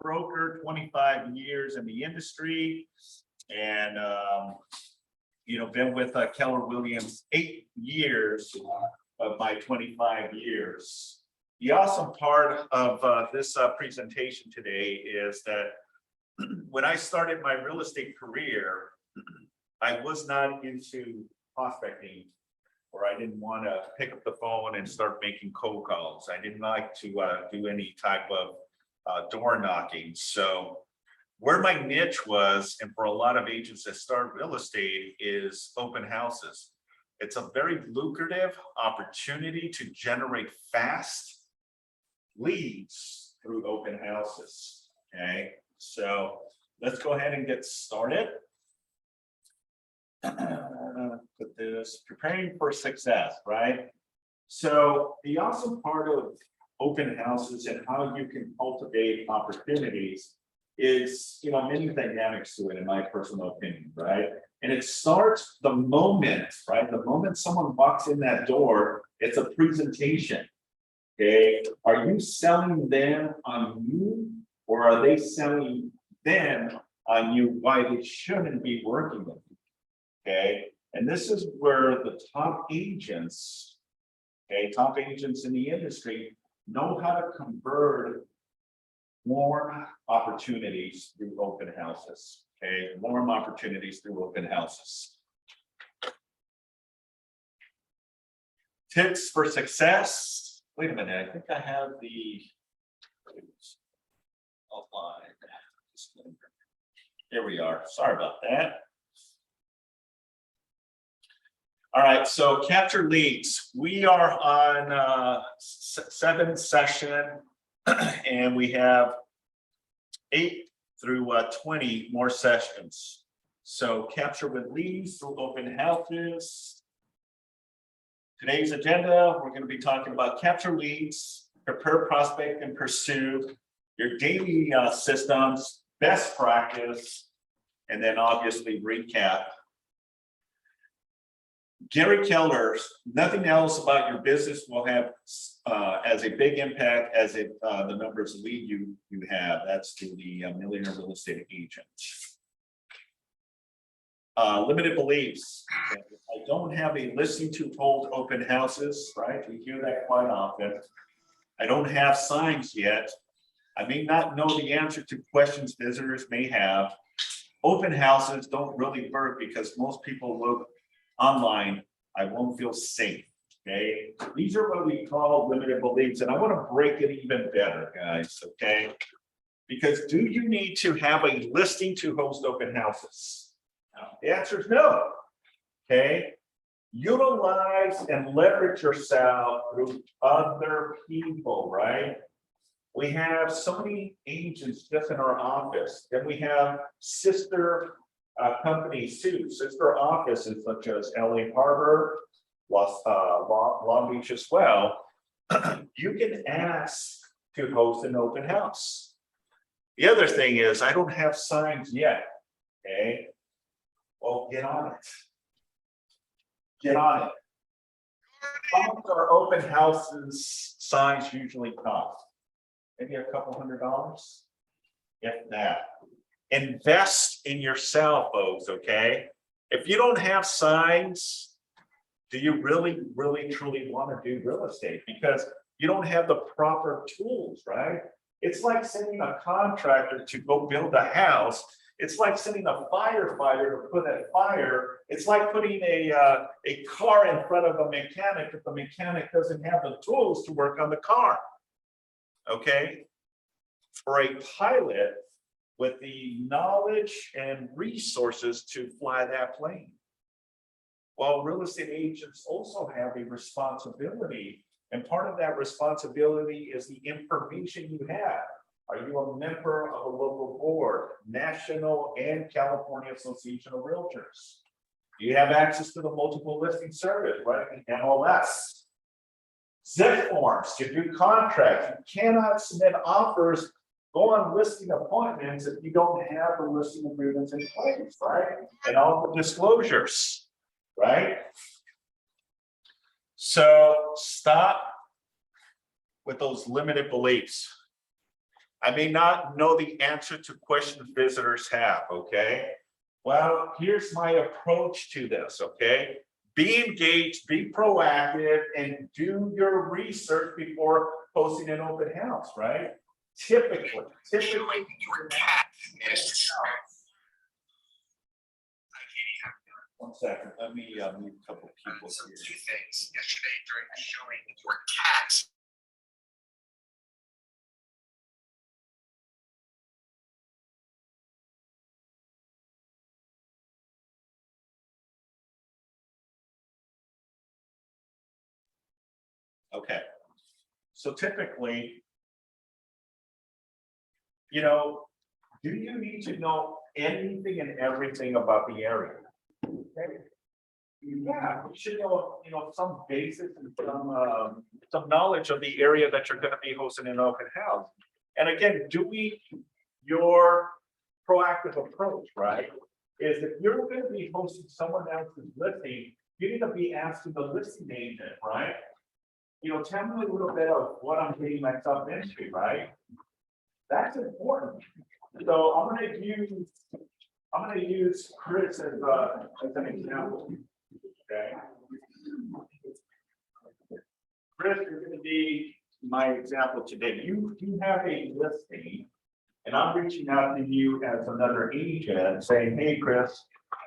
broker, 25 years in the industry, and been with Keller Williams 8 years of my 25 years. The awesome part of this presentation today is that when I started my real estate career, I was not into prospecting, or I didn't want to pick up the phone and start making cold calls. I didn't like to do any type of door knocking. So where my niche was, and for a lot of agents that start real estate, is open houses. It's a very lucrative opportunity to generate fast leads through open houses. Okay, so let's go ahead and get started. Put this, preparing for success, right? So the awesome part of open houses and how you can cultivate opportunities is, many dynamics to it, in my personal opinion, right? And it starts the moment, right? The moment someone walks in that door, it's a presentation. Okay, are you selling them on you, or are they selling them on you why they shouldn't be working with you? Okay, and this is where the top agents, top agents in the industry know how to convert warm opportunities through open houses. Okay, warm opportunities through open houses. Tips for success. Wait a minute, I think I have the outline. Here we are. Sorry about that. All right, so capture leads. We are on 7th session, and we have 8 through 20 more sessions. So capture with leads through open houses. Today's agenda, we're going to be talking about capture leads, prepare, prospect, and pursue, your daily systems, best practice, and then obviously recap. Gary Keller's nothing else about your business will have as a big impact as the numbers of lead you have. That's to the millionaire real estate agent. Limited beliefs. I don't have a listing to hold open houses, right? We hear that quite often. I don't have signs yet. I may not know the answer to questions visitors may have. Open houses don't really work because most people look online. I won't feel safe. Okay, these are what we call limited beliefs, and I want to break it even better, guys. Okay, because do you need to have a listing to host open houses? The answer is no. Okay, utilize and leverage yourself through other people, right? We have so many agents just in our office. Then we have sister companies too, sister offices such as LA Harbor, Long Beach as well. You can ask to host an open house. The other thing is, I don't have signs yet. Okay, well, get on it. Get on it. How much are open houses signs usually cost? Maybe a couple $100, if that. Invest in yourself, folks. Okay, if you don't have signs, do you really truly want to do real estate? Because you don't have the proper tools, right? It's like sending a contractor to go build a house. It's like sending a firefighter to put out fire. It's like putting a car in front of a mechanic if the mechanic doesn't have the tools to work on the car. Okay, for a pilot with the knowledge and resources to fly that plane. Well, real estate agents also have a responsibility, and part of that responsibility is the information you have. Are you a member of a local board, National and California Association of Realtors? Do you have access to the multiple listing service, right? The MLS. Zip forms to do contracts. You cannot submit offers, go on listing appointments if you don't have the listing agreements in place, right? And all the disclosures, right? So stop with those limited beliefs. I may not know the answer to questions visitors have, okay? Well, here's my approach to this, okay? Be engaged, be proactive, and do your research before hosting an open house, right? Typically. Your cat is. One second, let me mute a couple people Some here. two things yesterday during the showing. Your cat. Okay, so typically, you know, do you need to know anything and everything about the area? Okay. Yeah, you should know, some basics and some knowledge of the area that you're gonna be hosting an open house. And again, your proactive approach, right? Is if you're gonna be hosting someone else's listing, you need to be asking the listing agent, right? Tell me a little bit of what I'm getting myself into, right? That's important. So I'm gonna use Chris as an example. Okay. Chris is gonna be my example today. You have a listing, and I'm reaching out to you as another agent saying, hey, Chris,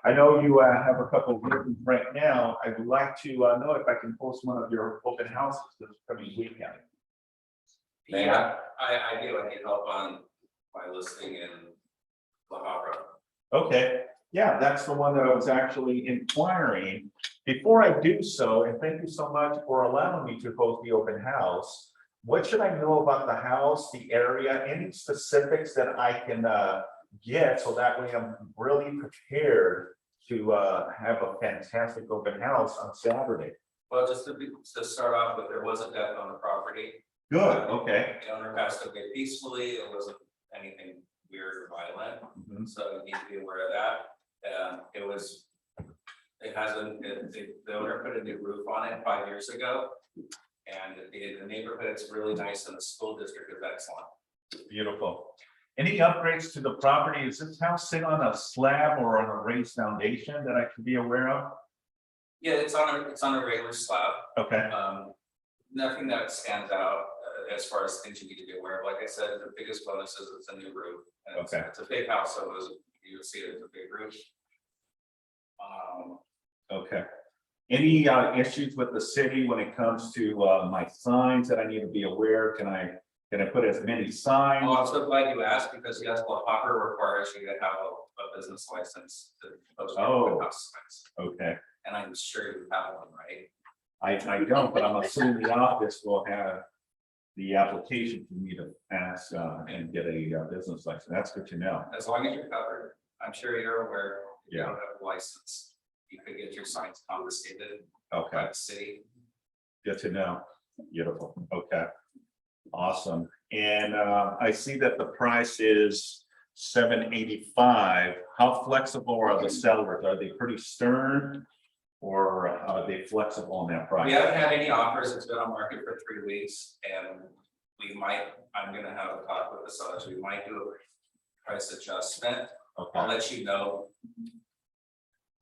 I know you have a couple of listings right now. I would like to know if I can post one of your open houses this coming weekend. Yeah, I do. I need help on my listing in La Habra. Okay, yeah, that's the one that I was actually inquiring. Before I do so, and thank you so much for allowing me to host the open house. What should I know about the house, the area, any specifics that I can get so that way I'm really prepared to have a fantastic open house on Saturday? Well, just to start off with, there was a death on the property. Good, okay. The owner passed away peacefully. It wasn't anything weird or violent. Mhm. So you need to be aware of that. The owner put a new roof on it 5 years ago. And the neighborhood, it's really nice, and the school district is excellent. Beautiful. Any upgrades to the property? Is this house sit on a slab or on a raised foundation that I should be aware of? Yeah, it's on a regular slab. Okay, Nothing that stands out as far as things you need to be aware of. Like I said, the biggest bonus is it's a new roof. And Okay. It's a big house, so you'll see it as a big roof. okay. Any issues with the city when it comes to my signs that I need to be aware? Can I put as many signs? Oh, I'm so glad you asked, because yes, La Habra requires you to have a business license to post your open house signs. Okay, And I'm sure you have one, right? I don't, but I'm assuming the office will have the application for me to pass and get a business license. That's good to know. As long as you're covered, I'm sure you're aware. If you Yeah. don't have a license, you could get your signs confiscated Okay, by the city. good to know. Beautiful. Okay. Awesome. And I see that the price is $785. How flexible are the sellers? Are they pretty stern? Or are they flexible on that price? We haven't had any offers. It's been on market for 3 weeks, and I'm gonna have a talk with the sellers. We might do a price adjustment. I'll Okay, let you know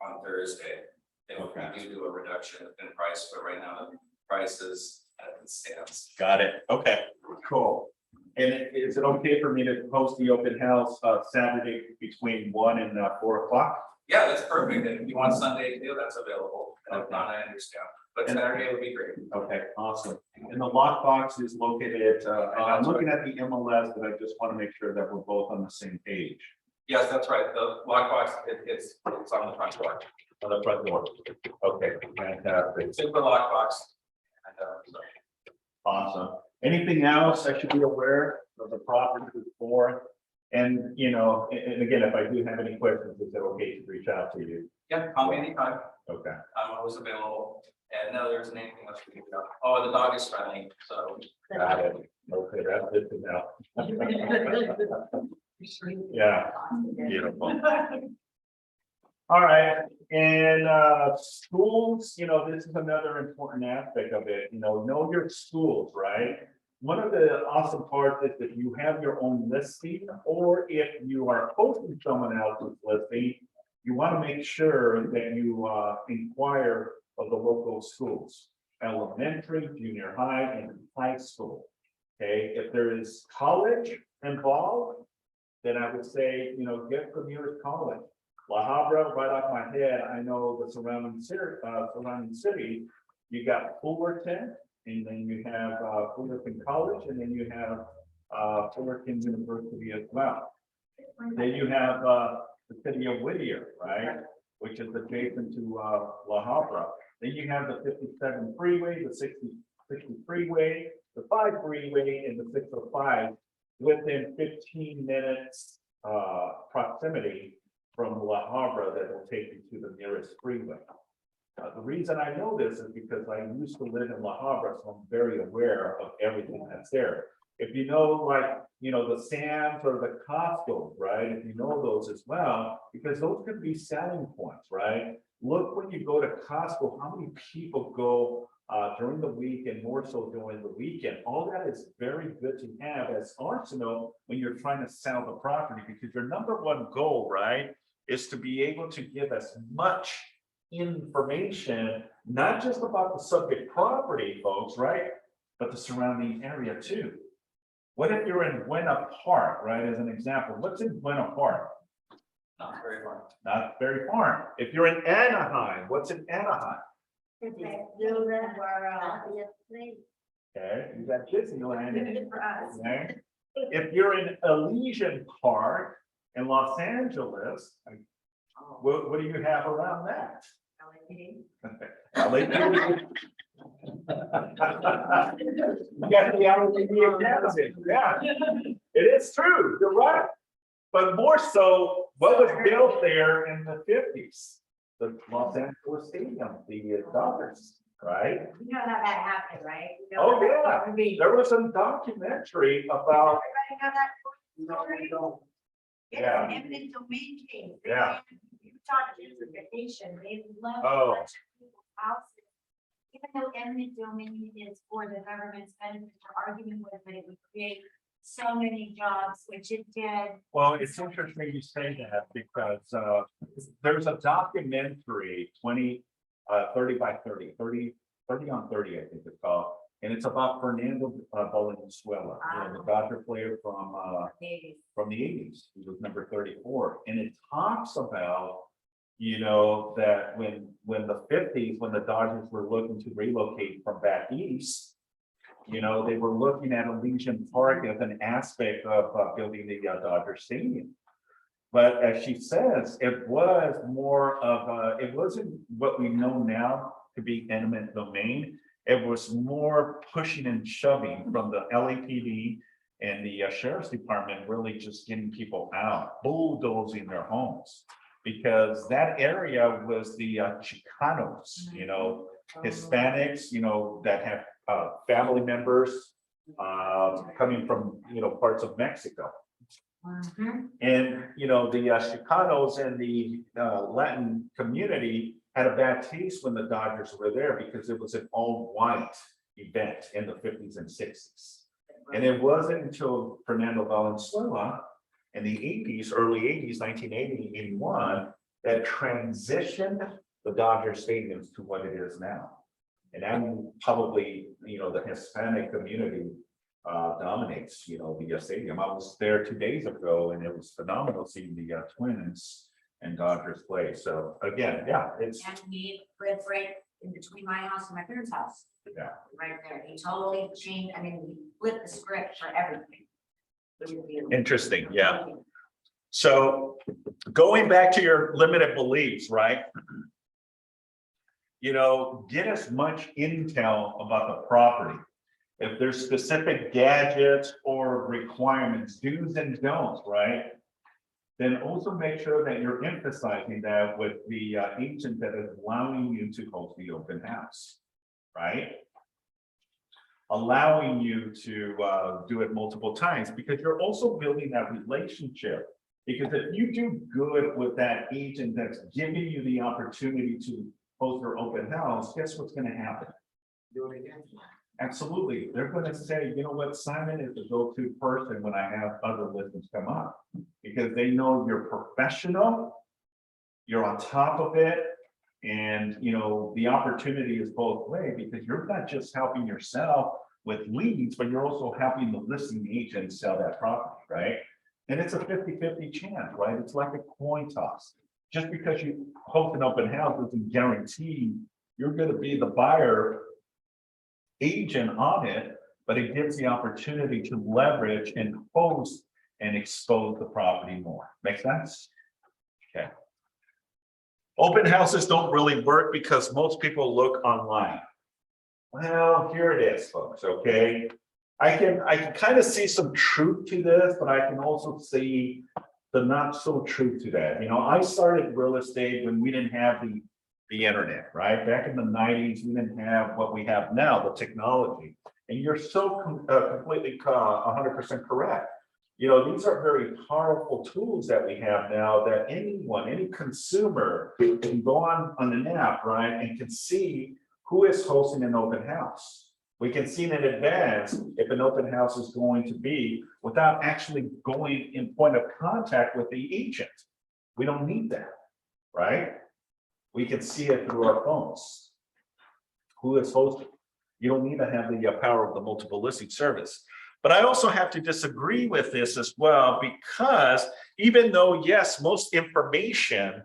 on Thursday if Okay. we do a reduction in price, but right now the price is as it stands. got it. Okay, cool. And is it okay for me to post the open house Saturday between 1 and 4 o'clock? Yeah, that's perfect. And if you want Sunday to do, that's available. And if not, I understand. But Saturday would be great. Okay, awesome. And the lockbox is located, and I'm looking at the MLS, but I just want to make sure that we're both on the same page. Yes, that's right. The lockbox, it's on the front door. On the front door. Okay, fantastic. Super lockbox. And, so. Awesome. Anything else I should be aware of the property before? And, and again, if I do have any questions, is it okay to reach out to you? Yeah, call me anytime. Okay, I'm always available. And no, there isn't anything else we can do. Oh, the dog is friendly, so. got it. Okay, that's good to know. Yeah, beautiful. All right, and schools, this is another important aspect of it, know your schools, right? one of the awesome parts is that you have your own listing, or if you are hosting someone else's listing, you want to make sure that you inquire of the local schools, elementary, junior high, and high school. Okay, if there is college involved, then I would say, get the nearest college. La Habra, right off my head, I know the surrounding city, you got Fullerton, and then you have Fullerton College, and then you have Fullerton University as well. Then you have the city of Whittier, right, which is adjacent to La Habra. Then you have the 57 freeway, the 60 freeway, the 5 freeway, and the 605 within 15 minutes proximity from La Habra that will take you to the nearest freeway. The reason I know this is because I used to live in La Habra, so I'm very aware of everything that's there. If you know, the Sam's or the Costco, right? If you know those as well, because those could be selling points, right? Look, when you go to Costco, how many people go during the week and more so during the weekend? All that is very good to have as arsenal when you're trying to sell the property, because your number one goal, right, is to be able to give as much information, not just about the subject property, folks, right, but the surrounding area too. What if you're in Buena Park, right, as an example? What's in Buena Park? Not very far. Not very far. If you're in Anaheim, what's in Anaheim? Okay, You got Disneyland. Okay. If you're in Elysian Park in Los Angeles, what do you have around that? LAPD. You got the LAPD Academy. Yeah, it is true. You're right. But more so, what was built there in the 50s? The Los Angeles Stadium, the Dodgers, right? You know how that happened, right? Oh, yeah. There was a documentary about. Everybody know that story? It's Yeah. an eminent domain case. Yeah. You talk gentrification, they love. Oh. people's houses. Even though eminent domain is for the government's benefit, the argument was that it would create so many jobs, which it did. Well, it's interesting you say that because there's a documentary 30 by 30 on 30, I think it's called. And it's about Fernando Valenzuela, the Dodger player from the 80s. He was number 34. And it talks about, that when the 50s, when the Dodgers were looking to relocate from back east, they were looking at Elysian Park as an aspect of building the Dodger Stadium. But as she says, it was more of it wasn't what we know now to be eminent domain. It was more pushing and shoving from the LAPD and the sheriff's department, really just getting people out, bulldozing their homes, because that area was the Chicanos, Hispanics, that have family members coming from, parts of Mexico. And, the Chicanos and the Latin community had a bad taste when the Dodgers were there because it was an all-white event in the 50s and 60s. And it wasn't until Fernando Valenzuela in the 80s, early 80s, 1980, 81, that transitioned the Dodger stadiums to what it is now. And then probably, the Hispanic community dominates, the stadium. I was there 2 days ago and it was phenomenal seeing the Twins and Dodgers play. So again, yeah, it's. And we live right in between my house and my parents' house. Yeah. Right there. He totally changed, we flipped the script for everything. It was beautiful. Interesting, yeah. So going back to your limited beliefs, right? Get as much intel about the property. If there's specific gadgets or requirements, do's and don'ts, right? Then also make sure that you're emphasizing that with the agent that is allowing you to host the open house, right? Allowing you to do it multiple times, because you're also building that relationship. Because if you do good with that agent that's giving you the opportunity to host your open house, guess what's going to happen? Do it again. Absolutely. They're gonna say, you know what, Simon is the go-to person when I have other listings come up. Because they know you're professional, you're on top of it, and, you know, the opportunity is both way, because you're not just helping yourself with leads, but you're also helping the listing agent sell that property, right? And it's a 50-50 chance, right? It's like a coin toss. Just because you host an open house doesn't guarantee you're gonna be the buyer agent on it, but it gives the opportunity to leverage and host and expose the property more. Make sense? Okay. Open houses don't really work because most people look online. Well, here it is, folks, okay? I can kind of see some truth to this, but I can also see the not so truth to that. You know, I started real estate when we didn't have the internet, right? Back in the 90s, we didn't have what we have now, the technology. And you're so completely 100% correct. You know, these are very powerful tools that we have now that anyone, any consumer can go on an app, right? And can see who is hosting an open house. We can see in advance if an open house is going to be without actually going in point of contact with the agent. We don't need that, right? We can see it through our phones. Who is hosting? You don't need to have the power of the multiple listing service. But I also have to disagree with this as well, because even though, yes, most information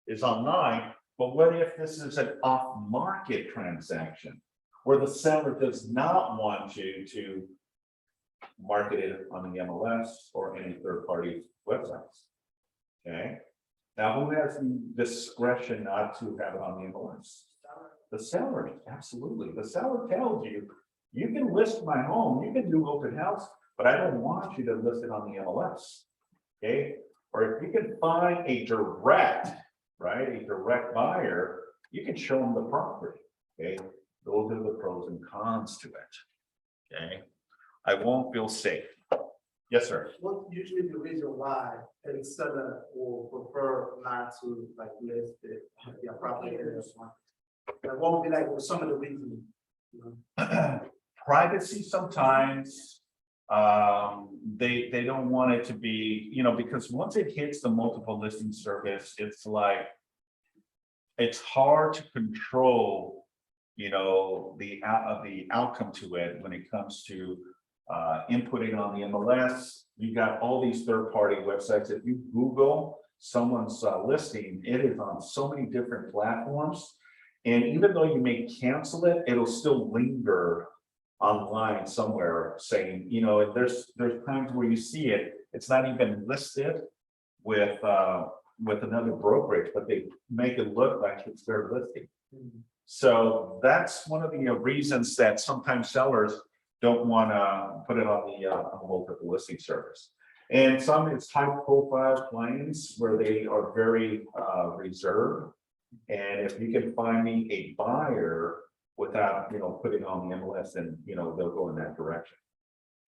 is online, but what if this is an off-market transaction where the seller does not want you to market it on the MLS or any third-party websites? Okay. Now, who has the discretion not to have it on the MLS? The seller, absolutely. The seller tells you, you can list my home, you can do open house, but I don't want you to list it on the MLS. Okay. Or if you can find a direct, right, a direct buyer, you can show them the property. Okay. Those are the pros and cons to it. Okay. I won't feel safe. Yes, sir. What's usually the reason why a seller will prefer not to like list it, their property area? Like, what would be like some of the reasons? You know? Privacy sometimes. They don't want it to be, you know, because once it hits the multiple listing service, it's like it's hard to control, you know, the outcome to it when it comes to inputting on the MLS. You got all these third-party websites. If you Google someone's listing, it is on so many different platforms. And even though you may cancel it, it'll still linger online somewhere saying, you know, there's times where you see it, it's not even listed with another brokerage, but they make it look like it's their listing. So that's one of the reasons that sometimes sellers don't want to put it on the multiple listing service. And some it's high profile clients where they are very reserved. And if you can find me a buyer without, you know, putting on the MLS, then, you know, they'll go in that direction.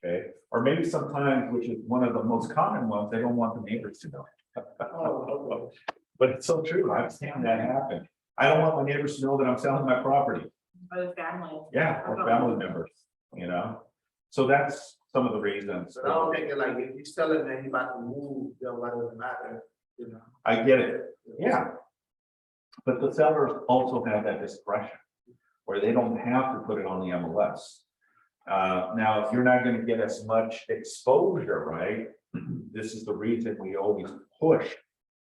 Okay. Or maybe sometimes, which is one of the most common ones, they don't want the neighbors to know. Oh, But it's so true. I've seen that happen. I don't want my neighbors to know that I'm selling my property. Or family. Yeah, or family members, you know? So that's some of the reasons. so I don't think that like if you sell it and then you about to move, then what does it matter? You know? I get it. Yeah. But the sellers also have that discretion where they don't have to put it on the MLS. Now, if you're not going to get as much exposure, right? This is the reason we always push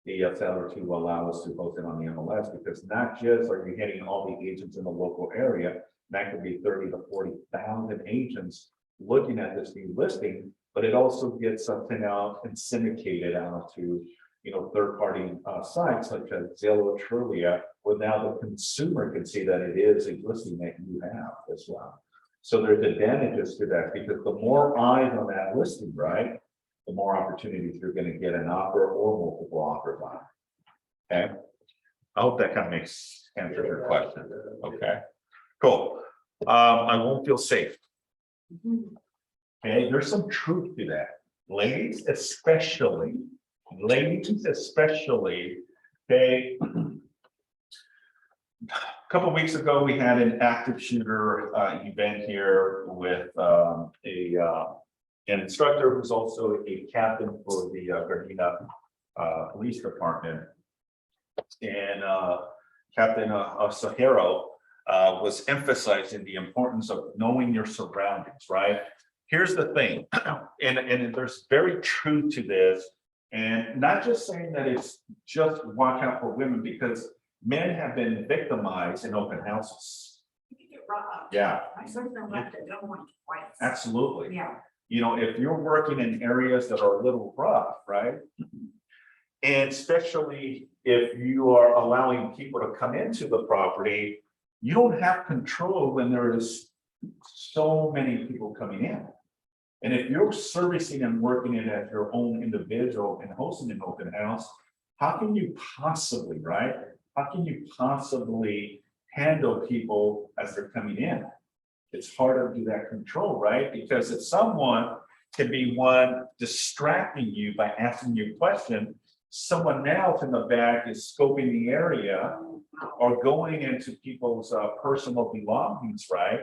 the seller to allow us to post it on the MLS, because not just are you hitting all the agents in the local area, that could be 30 to 40,000 agents looking at this new listing, but it also gets something out and syndicated out to, you know, third-party sites such as Zillow, Trulia, where now the consumer can see that it is a listing that you have as well. So there's advantages to that, because the more eyes on that listing, right, the more opportunities you're going to get an offer or multiple offers on. Okay. I hope that kind of answers your question. Okay, cool. I won't feel safe. Okay, there's some truth to that. Ladies, especially, okay, couple weeks ago, we had an active shooter event here with an instructor who's also a captain for the Gardena Police Department. And Captain Saharo was emphasizing the importance of knowing your surroundings, right? Here's the thing, and there's very truth to this, and not just saying that it's just watch out for women, because men have been victimized in open houses. You get robbed. Yeah, My husband left it, no one twice. absolutely. Yeah. You know, if you're working in areas that are a little rough, right? And especially if you are allowing people to come into the property, you don't have control when there is so many people coming in. And if you're servicing and working it as your own individual and hosting an open house, how can you possibly, right? How can you possibly handle people as they're coming in? It's hard to do that control, right? Because if someone can be one distracting you by asking you a question, someone else in the back is scoping the area or going into people's personal belongings, right?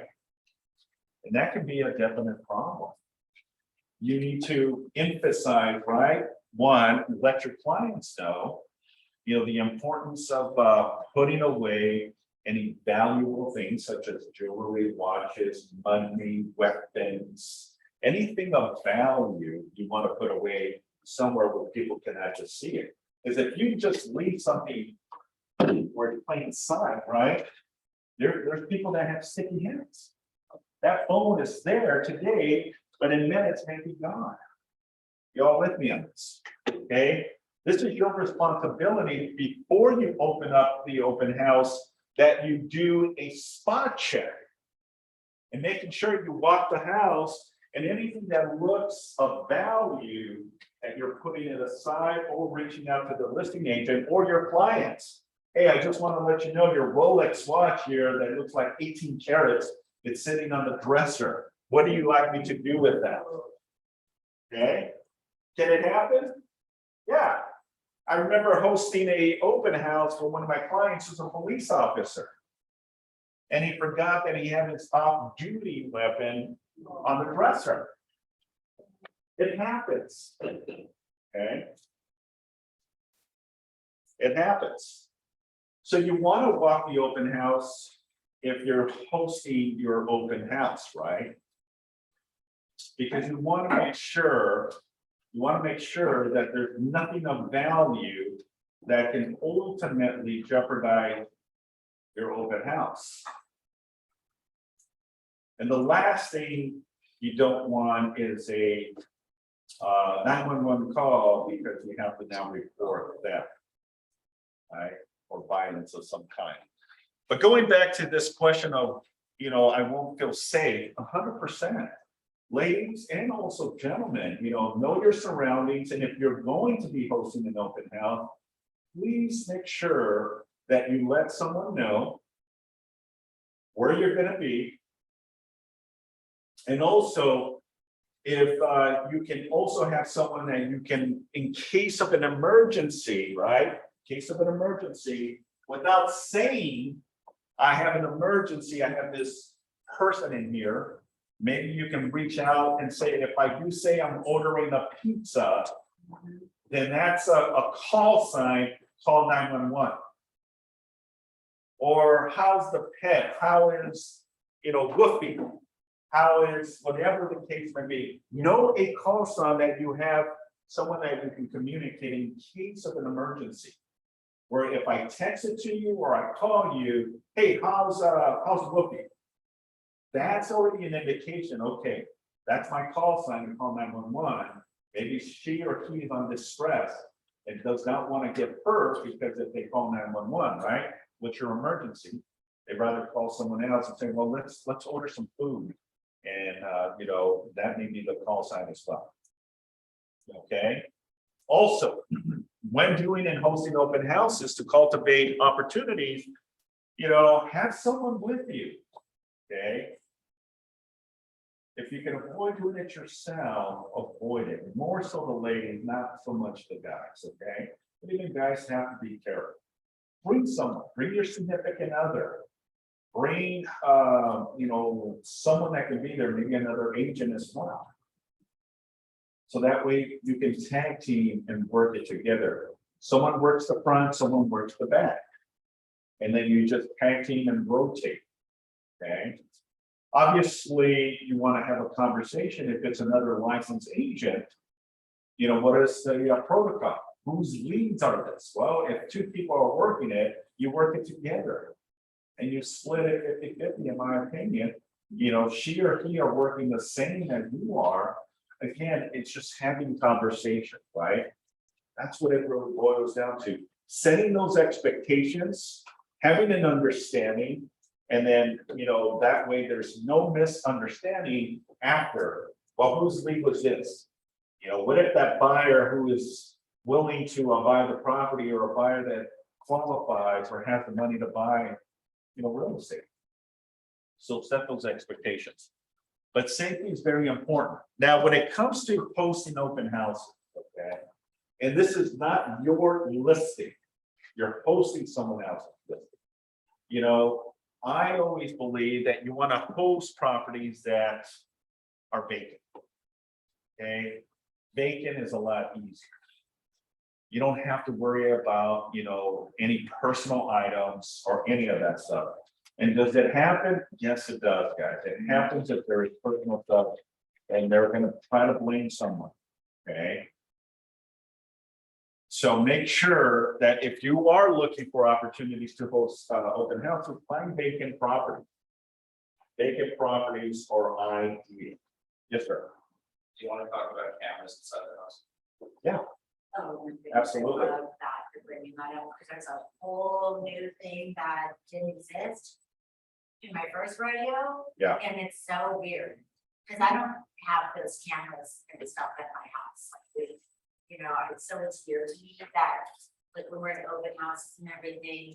And that can be a definite problem. You need to emphasize, right? One, let your clients know, you know, the importance of putting away any valuable things such as jewelry, watches, money, weapons, anything of value you want to put away somewhere where people cannot just see it. Because if you just leave something where it's plain sight, right? There's people that have sticky hands. That phone is there today, but in minutes may be gone. Y'all with me on this, okay? This is your responsibility before you open up the open house, that you do a spot check and making sure you walk the house, and anything that looks of value that you're putting it aside or reaching out to the listing agent or your clients. Hey, I just want to let you know your Rolex watch here that looks like 18 carats, it's sitting on the dresser. What do you like me to do with that? Okay, can it happen? Yeah. I remember hosting a open house for one of my clients who's a police officer. And he forgot that he had his off-duty weapon on the dresser. It happens. Okay. It happens. So you want to walk the open house if you're hosting your open house, right? Because you want to make sure that there's nothing of value that can ultimately jeopardize your open house. And the last thing you don't want is a 911 call, because we have to now report theft, right, or violence of some kind. But going back to this question of, you know, I won't feel safe, 100%. Ladies and also gentlemen, you know your surroundings, and if you're going to be hosting an open house, please make sure that you let someone know where you're going to be. And also, if you can also have someone that you can, in case of an emergency, right? In case of an emergency, without saying, I have an emergency, I have this person in here. Maybe you can reach out and say, if I do say I'm ordering a pizza, then that's a call sign, call 911. Or how's the pet? How is, Woofy? How is, whatever the case may be, know a call sign that you have someone that you can communicate in case of an emergency. Where if I text it to you or I call you, hey, how's Woofy? That's already an indication, okay, that's my call sign to call 911. Maybe she or he is on distress and does not want to get hurt, because if they call 911, right? What's your emergency? They'd rather call someone else and say, well, let's order some food. And that may be the call sign as well. Okay. Also, when doing and hosting open houses to cultivate opportunities, have someone with you. Okay. If you can avoid doing it yourself, avoid it. More so the ladies, not so much the guys. Okay. But even guys have to be careful. Bring someone, bring your significant other. bring, someone that can be there, maybe another agent as well. So that way you can tag team and work it together. Someone works the front, someone works the back. And then you just tag team and rotate, okay? Obviously, you want to have a conversation if it's another licensed agent. What is the protocol? Whose leads are this? Well, if two people are working it, you work it together. And you split it 50-50, in my opinion. She or he are working the same as you are. Again, it's just having conversation, right? That's what it really boils down to. Setting those expectations, having an understanding, and then, that way there's no misunderstanding after. Well, whose lead was this? What if that buyer who is willing to buy the property, or a buyer that qualifies or has the money to buy, real estate? So set those expectations. But safety is very important. Now, when it comes to posting open houses, okay, and this is not your listing, you're posting someone else's listing. I always believe that you want to post properties that are vacant. Okay, vacant is a lot easier. You don't have to worry about, any personal items or any of that stuff. And does it happen? Yes, it does, guys. It happens if there is personal stuff and they're going to try to blame someone. Okay. So make sure that if you are looking for opportunities to host open houses, find vacant properties. Vacant properties are ideal. Yes, sir. Do you want to talk about cameras inside the house? Yeah. Oh, Absolutely. I love that for bringing that up, because that's a whole new thing that didn't exist in my first rodeo. Yeah. And it's so weird, because I don't have those cameras and stuff at my house, so it's weird to me that, like, when we're in open houses and everything,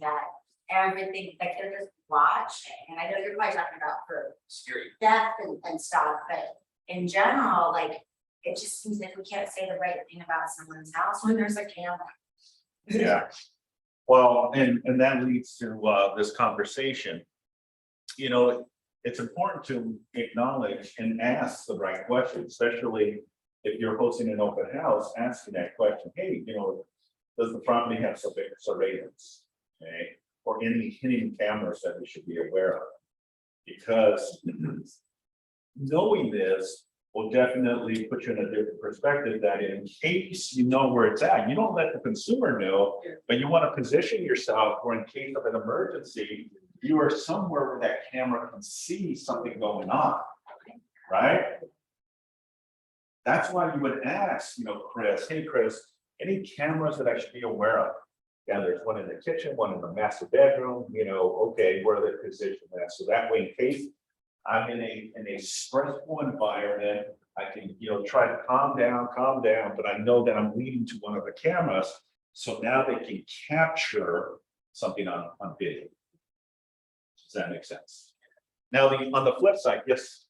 like, they're just watching, and I know you're probably talking about for Scary. death and stuff, but in general, like, it just seems like we can't say the right thing about someone's house when there's a camera. Yeah. Well, and that leads to this conversation. It's important to acknowledge and ask the right question, especially if you're hosting an open house, asking that question, hey, does the property have surveillance? Okay, or any hidden cameras that we should be aware of? Because knowing this will definitely put you in a different perspective, that in case you know where it's at, you don't let the consumer know, but you want to position yourself for in case of an emergency, you are somewhere where that camera can see something going on, right? That's why you would ask, Chris, hey, Chris, any cameras that I should be aware of? Yeah, there's one in the kitchen, one in the master bedroom, okay, where are they positioned at? So that way, in case I'm in a stressful environment, I can, try to calm down, but I know that I'm leading to one of the cameras. So now they can capture something on video. Does that make sense? Now, on the flip side, yes.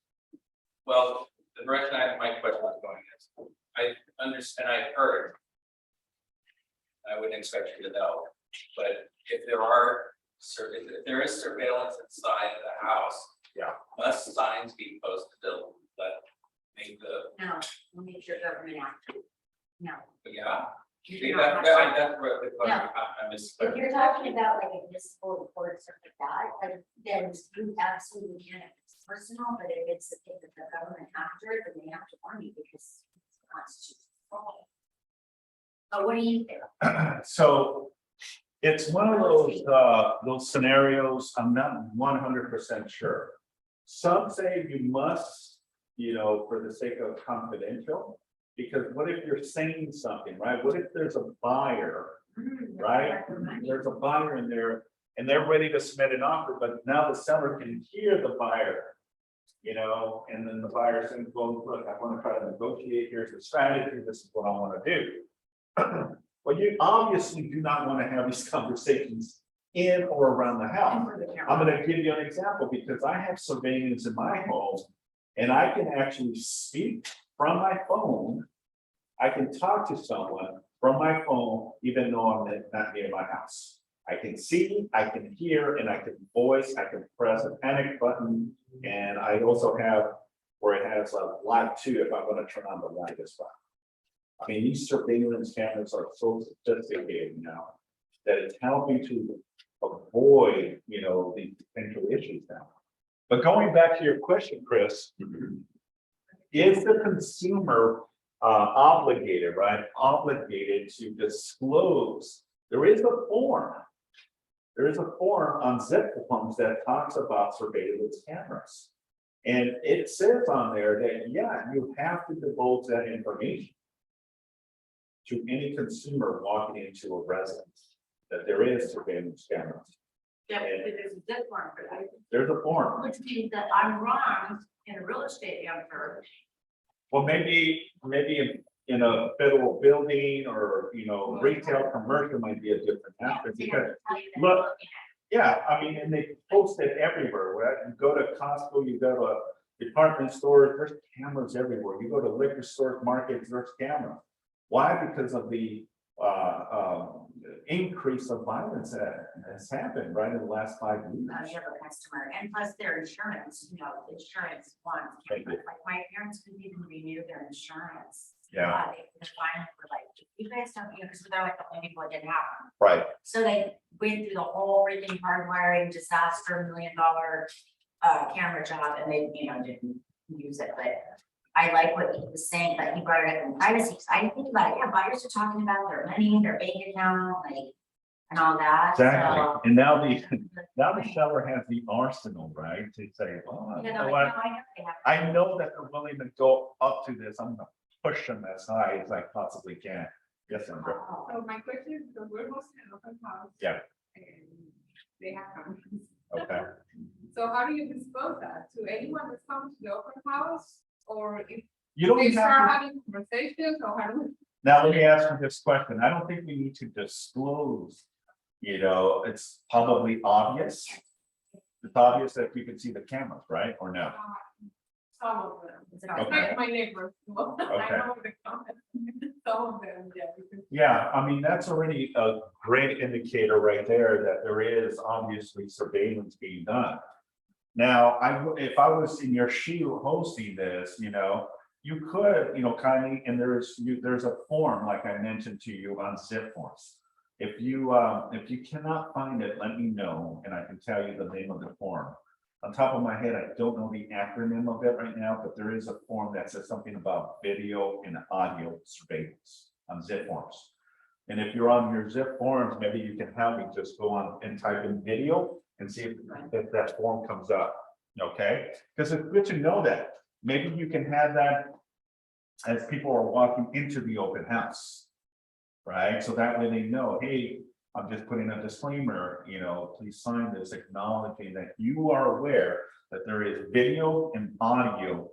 Well, the direction my question was going is, I understand, I heard. I wouldn't expect you to know, but if there is surveillance inside the house. Yeah. Must signs be posted to make the, No, we'll make your government active. No. yeah. you See, do not have signs. that's where the question, No. I missed. If you're talking about like a municipal report or something like that, then you absolutely can if it's personal, but if it's the government after it, then they have to warn you because it's constitutional. But what do you think? So it's one of those scenarios, I'm not 100% sure. Some say you must, for the sake of confidential, because what if you're saying something, right? What if there's a buyer, right? There's a buyer in there and they're ready to submit an offer, but now the seller can hear the buyer, and then the buyer says, well, look, I want to try to negotiate, here's the strategy, this is what I want to do. Well, you obviously do not want to have these conversations in or around the house. I'm going to give you an example because I have surveillance in my home and I can actually speak from my phone. I can talk to someone from my phone, even though I'm not near my house. I can see, I can hear, and I can voice, I can press a panic button. And I also have where it has a light too, if I'm gonna turn on the light as well. I mean, these surveillance cameras are so sophisticated now that it's helping to avoid, the potential issues now. But going back to your question, Chris, is the consumer obligated, right? Obligated to disclose? There is a form. There is a form on zip forms that talks about surveillance cameras. And it says on there that, yeah, you have to divulge that information to any consumer walking into a residence, that there is surveillance cameras. Yeah, but there's a zip form for that, There's a form. which means that I'm wrong in a real estate answer. Well, maybe in a federal building or, retail commercial might be a different answer because, look, yeah, I mean, and they post it everywhere, right? You go to Costco, you go to department stores, there's cameras everywhere. You go to liquor stores, markets, there's cameras. Why? Because of the increase of violence that has happened right in the last 5 years. You have a customer, and plus their insurance, insurance one, Thank you. like my parents couldn't even renew their insurance. Yeah. They finally were like, you guys don't, because they're like the only people that didn't have them. Right. So they went through the whole freaking hardwiring disaster, $1 million camera job, and they, didn't use it, but I like what he was saying, that he brought it up in privacy, because I didn't think about it, yeah, buyers are talking about their money, their bank account, and all that. Exactly. So, And now the seller has the arsenal, right? To say, well, you know what? I know that they're willing to go up to this. I'm gonna push them as high as I possibly can. Yes, Sandra. So my question is, because we're hosting an open house. Yeah. And they have cameras. Okay. So how do you dispose that to anyone that comes to the open house, or if You don't they even have start to. having conversations, or how do we? Now, let me ask you this question. I don't think we need to disclose, it's probably obvious. It's obvious that you can see the cameras, right? Or no? Some of them. Okay. My neighbors. I Okay. know the comments. Some of them, yeah. because- Yeah, I mean, that's already a great indicator right there that there is obviously surveillance being done. Now, if I was in your shoe hosting this, you could, kindly, and there's a form, like I mentioned to you on zip forms. If you cannot find it, let me know, and I can tell you the name of the form. On top of my head, I don't know the acronym of it right now, but there is a form that says something about video and audio surveillance on zip forms. And if you're on your zip forms, maybe you can have me just go on and type in video and see if that form comes up, okay? Because it's good to know that. Maybe you can have that as people are walking into the open house, right? So that way they know, hey, I'm just putting a disclaimer, please sign this acknowledging that you are aware that there is video and audio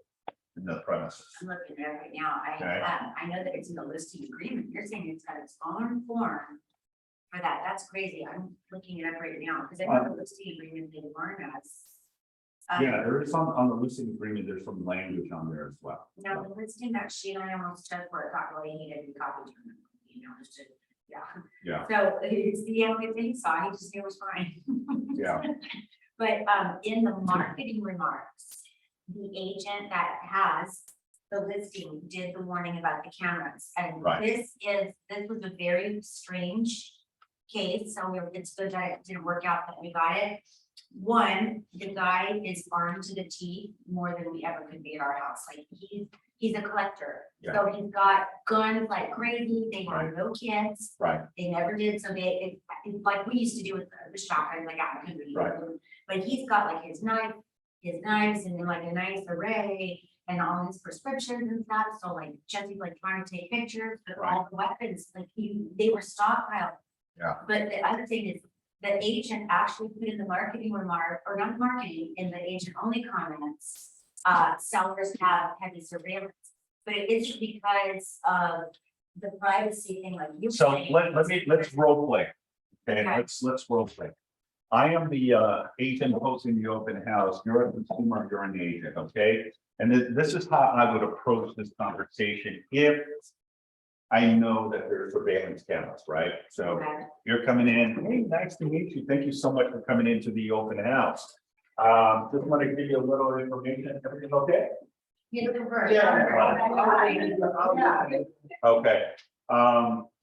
in the premises. I'm looking at it right now, Okay. I know that it's in the listing agreement, you're saying it's got its own form for that, that's crazy, I'm looking it up right now, because I know the listing agreement they warn us. Yeah, there is some on the listing agreement, there's some language on there as well. No, the listing that she and I almost took where it got really needed to be copied, just to, yeah. Yeah. So it's the only thing he saw, he just knew it was fine. Yeah. But in the marketing remarks, the agent that has the listing did the warning about the cameras. And Right. this was a very strange case, so it's good that it didn't work out that we got it. One, the guy is armed to the teeth more than we ever could be at our house. Like he's a collector. Yeah. So he's got guns like crazy. They have Right. no kids. Right. They never did. So it's like we used to do with the shotgun, like out in the country. Right. But he's got like his knives and like a nice array and all his prescriptions and stuff. So like Jesse's like trying to take pictures, but Right. all the weapons, like they were stockpiled. Yeah. But the other thing is, the agent actually put in the marketing remark, or not marketing, in the agent only comments, sellers have heavy surveillance. But it isn't because of the privacy thing like you. So let's role play. Okay, Okay. let's role play. I am the agent hosting the open house. You're a consumer, you're an agent, okay? And this is how I would approach this conversation if I know that there's surveillance cameras, right? So Okay. you're coming in, hey, nice to meet you. Thank you so much for coming into the open house. Just want to give you a little information. Everything okay? You convert. Okay,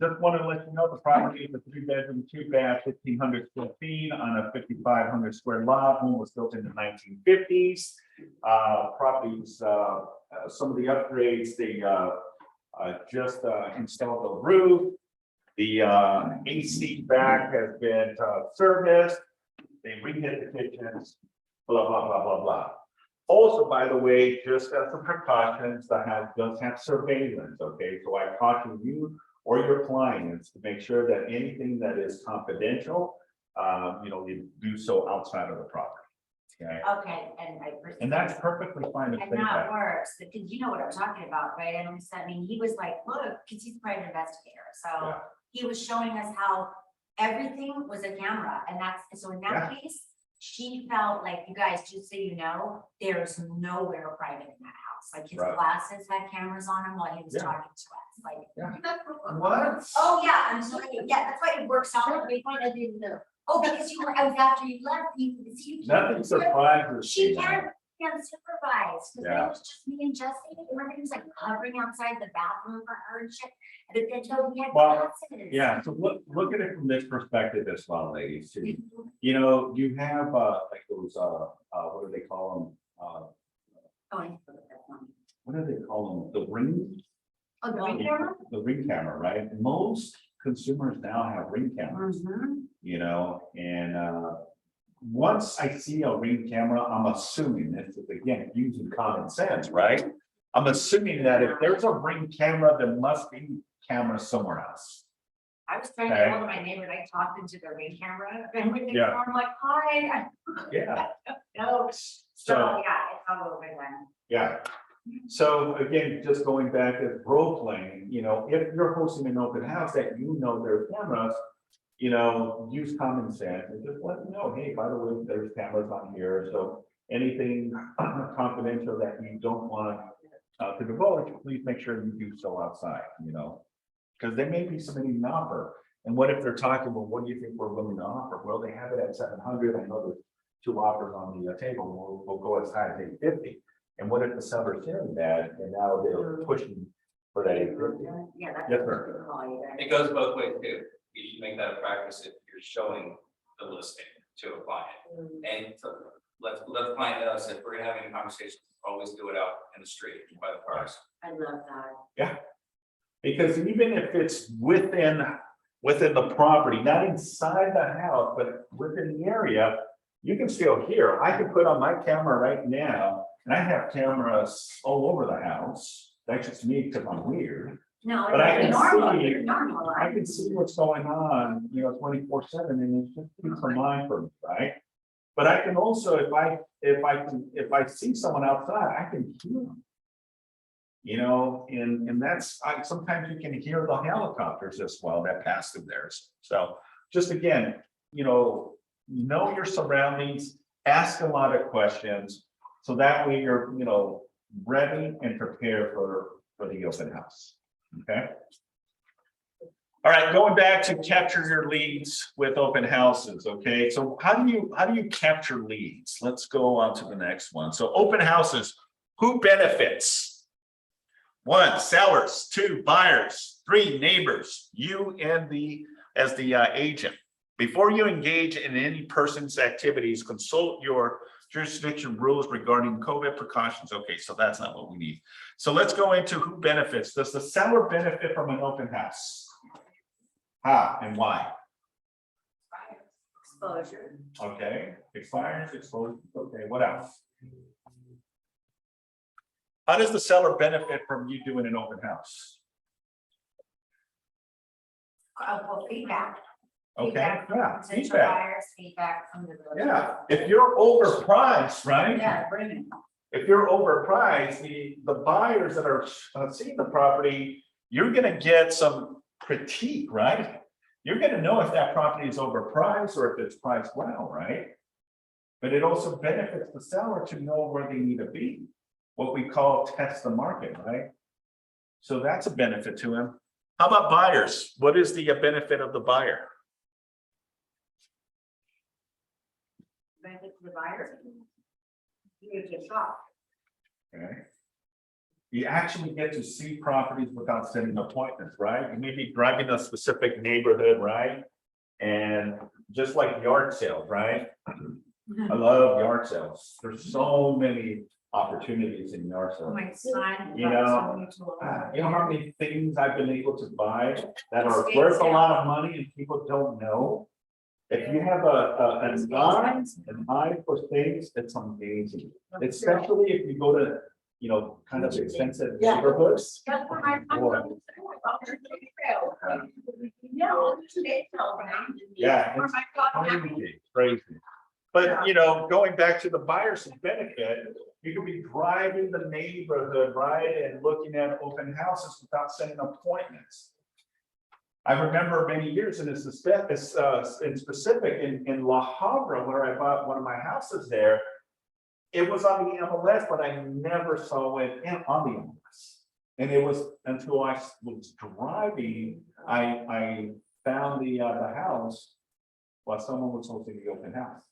just want to let you know the property is a 3-bedroom, 2-bath, 1,500 square feet on a 5,500 square lot. Home was built in the 1950s. Properties, some of the upgrades, they just installed the roof. The AC back has been serviced. They redid the kitchens, blah, blah, blah, blah, blah. Also, by the way, just as some precautions, the house does have surveillance, okay? So I caution you or your clients to make sure that anything that is confidential, you do so outside of the property. Okay, Okay, and I. and that's perfectly fine to say And that that. works, because you know what I'm talking about, right? And I mean, he was like, look, because he's a private investigator, so Yeah. he was showing us how everything was a camera, and so in that Yeah. case, she felt like, you guys, just so you know, there's nowhere private in that house, like his Right. glasses had cameras on him while he was Yeah. talking to us, like. What? Oh, yeah, I'm sorry, yeah, that's why it works out, like, I didn't know. Oh, because I was after you left, Nothing surprises She me. can't supervise, because Yeah. it was just me and Jesse, and everything was like hovering outside the bathroom for her and shit. But then Toby had Well, glasses. Yeah, so look at it from this perspective as well, ladies, too. You know, you have like those what do they call them? Oh, I forgot that one. What do they call them? The ring? Oh, the ring camera? The ring camera, right? Most consumers now have ring cameras, Mhm. and once I see a ring camera, I'm assuming this is again using common sense, right? I'm assuming that if there's a ring camera, there must be cameras somewhere else. I was trying to Okay. hold my neighbor, and I talked into the ring camera, and we Yeah. I'm like, hi, Yeah. no, So, so, yeah, it's all over then. yeah. So again, just going back to role playing, if you're hosting an open house that there are cameras, use common sense and just let them know, hey, by the way, there's cameras on here. So anything confidential that you don't want to divulge, please make sure you do so outside, because they may be submitting an offer. And what if they're talking, well, what do you think we're willing to offer? Well, they have it at 700. I know there's 2 offers on the table. We'll go as high as 850. And what if the seller's hearing that and now they're pushing for that 850? Yeah, that's. Yes, sir. a good call, you guys. It goes both ways too. You should make that a practice if you're showing the listing to a client. And so let the client know, if we're gonna have any conversations, always do it out in the street by the cars. I love that. Because even if it's within the property, not inside the house, but within the area, you can still hear. I can put on my camera right now, and I have cameras all over the house. That's just me because I'm weird. No, But I it's can normal, see- you're normal. I can see what's going on, 24/7, and it's just peace of mind for me, right? But I can also, if I see someone outside, I can hear them. And that's, sometimes you can hear the helicopters as well that pass through there. So just again, know your surroundings, ask a lot of questions. So that way you're, ready and prepared for the open house. Okay. All right, going back to capture your leads with open houses. Okay, so how do you capture leads? Let's go on to the next one. So open houses, who benefits? 1, sellers. 2, buyers. 3, neighbors. You and as the agent. Before you engage in any person's activities, consult your jurisdiction rules regarding COVID precautions. Okay, so that's not what we need. So let's go into who benefits. Does the seller benefit from an open house? How and why? Exposure. Okay, expires, exposure. Okay, what else? How does the seller benefit from you doing an open house? Well, feedback. Okay, Feedback from yeah, potential feedback. buyers, feedback from the. Yeah, if you're overpriced, right? Yeah, bring it. If you're overpriced, the buyers that are seeing the property, you're gonna get some critique, right? You're gonna know if that property is overpriced or if it's priced well, right? But it also benefits the seller to know where they need to be, what we call test the market, right? So that's a benefit to him. How about buyers? What is the benefit of the buyer? Benefit to the buyer. You get to shop. Okay. You actually get to see properties without setting appointments, right? You may be driving a specific neighborhood, right? And just like yard sales, right? I love yard sales. There's so many opportunities in yard sales. My son. You know, You know how many things I've been able to buy that are worth a lot of money and people don't know? If you have an eye for things, it's amazing, especially if you go to, kind of expensive neighborhoods. Yeah, it's crazy. But, going back to the buyer's benefit, you could be driving the neighborhood, right, and looking at open houses without setting appointments. I remember many years in specific in La Habra, where I bought one of my houses there. It was on the MLS, but I never saw it on the MLS. And it was until I was driving, I found the house while someone was hosting the open house.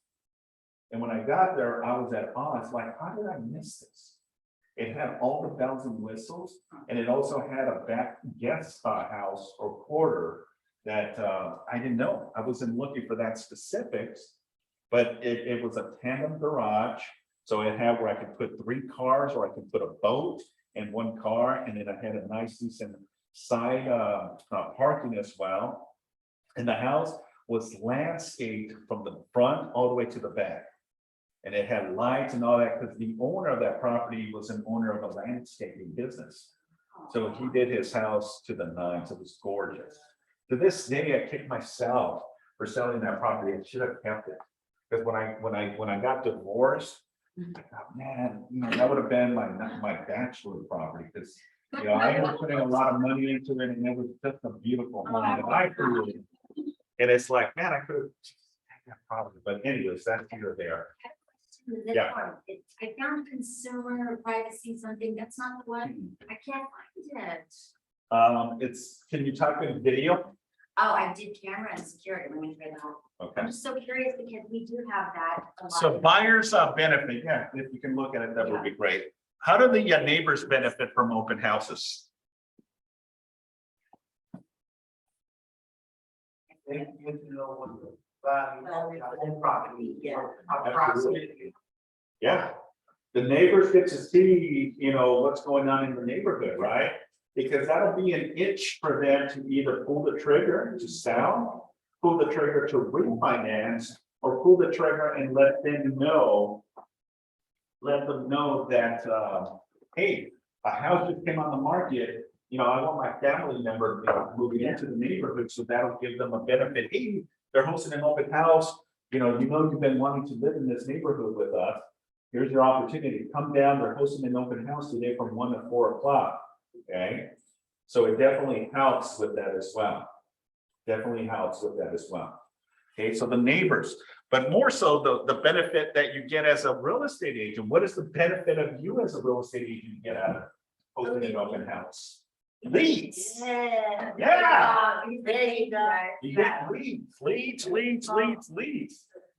And when I got there, I was at awe. It's like, how did I miss this? It had all the bells and whistles, and it also had a back guest house or quarter that I didn't know. I wasn't looking for that specifics, but it was a tandem garage. So it had where I could put 3 cars, or I could put a boat and 1 car, and then I had a nice decent side parking as well. And the house was landscaped from the front all the way to the back. And it had lights and all that, because the owner of that property was an owner of a landscaping business. So he did his house to the nines. It was gorgeous. To this day, I kick myself for selling that property. I should have kept it. Because when I got divorced, I thought, man, that would have been my bachelor property, because I ended up putting a lot of money into it, and it was just a beautiful home that I created. And it's like, man, I could have taken that property. But anyways, that's here or there. Yeah. I found consumer privacy something, that's not the one, I can't find it. Can you type in video? Oh, I did camera and security, let me try that. Okay. I'm just so curious because we do have that. a lot. So buyers benefit, yeah, if you can look at it, that would be great. How do the neighbors benefit from open houses? They get to know what the value of their property, Absolutely. Yeah, the neighbors get to see, what's going on in the neighborhood, right? Because that'll be an itch for them to either pull the trigger to sell, pull the trigger to refinance, or pull the trigger and let them know that, hey, a house just came on the market. I want my family member moving into the neighborhood, so that'll give them a benefit. Hey, they're hosting an open house. You've been wanting to live in this neighborhood with us. Here's your opportunity. Come down. They're hosting an open house today from 1 to 4 o'clock. Okay, so it definitely helps with that as well. Okay, so the neighbors, but more so the benefit that you get as a real estate agent. What is the benefit of you as a real estate agent you get out of hosting an open house? Leads. Yeah. There you go. You get leads.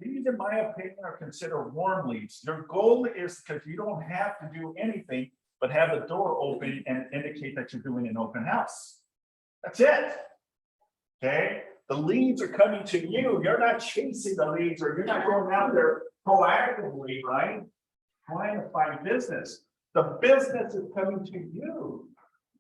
These, in my opinion, are considered warm leads. Your goal is, because you don't have to do anything but have the door open and indicate that you're doing an open house. That's it. Okay, the leads are coming to you. You're not chasing the leads, or you're not going out there proactively, right? Trying to find business. The business is coming to you.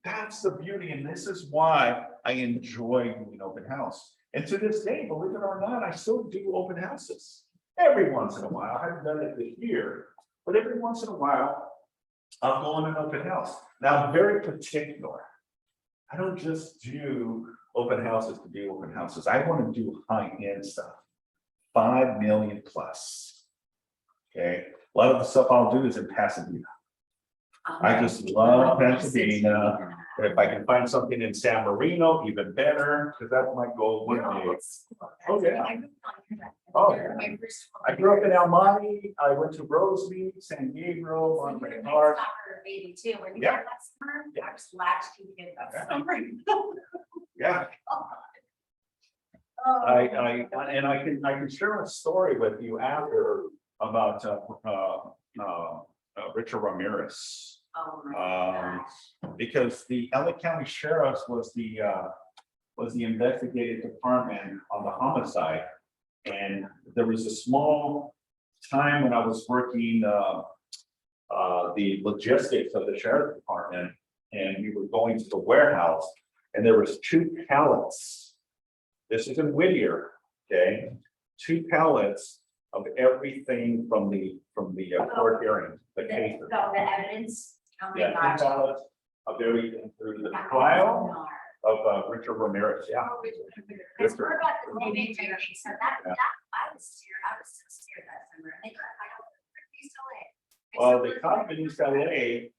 That's the beauty, and this is why I enjoy doing open house. And to this day, believe it or not, I still do open houses every once in a while. I haven't done it this year, but every once in a while, I'll go on an open house. Now, I'm very particular. I don't just do open houses to do open houses. I want to do high-end stuff, 5 million plus. Okay, a lot of the stuff I'll do is in Pasadena. I just love Pasadena. And if I can find something in San Marino, even better, because that's my goal one No, day. it's cool. Oh, yeah. I really want to hear that. Oh, They're yeah. my first I grew up in El Monte, I went to Rosemead, San Gabriel, So Monterey you're a Park. nice soccer baby too. Were you Yeah. there that summer? I was latchkey kid that Yeah. summer. Yeah, Oh. I can share a story with you after about, Richard Ramirez. Oh my Um, gosh. Because the LA County Sheriff's was the investigative department on the homicide. And there was a small time when I was working, the logistics of the sheriff's department. And we were going to the warehouse and there was 2 pallets. This is in Whittier, okay? 2 pallets of everything from the court hearing, the cases. The evidence. Oh my Yeah, 2 gosh. pallets of everything through the That was trial bizarre. of Richard Ramirez, yeah. Because we're about the moving thing, so that, Yeah. I was scared, I was so scared that summer, and they got, I don't, he's still in. Well, they caught him in East LA,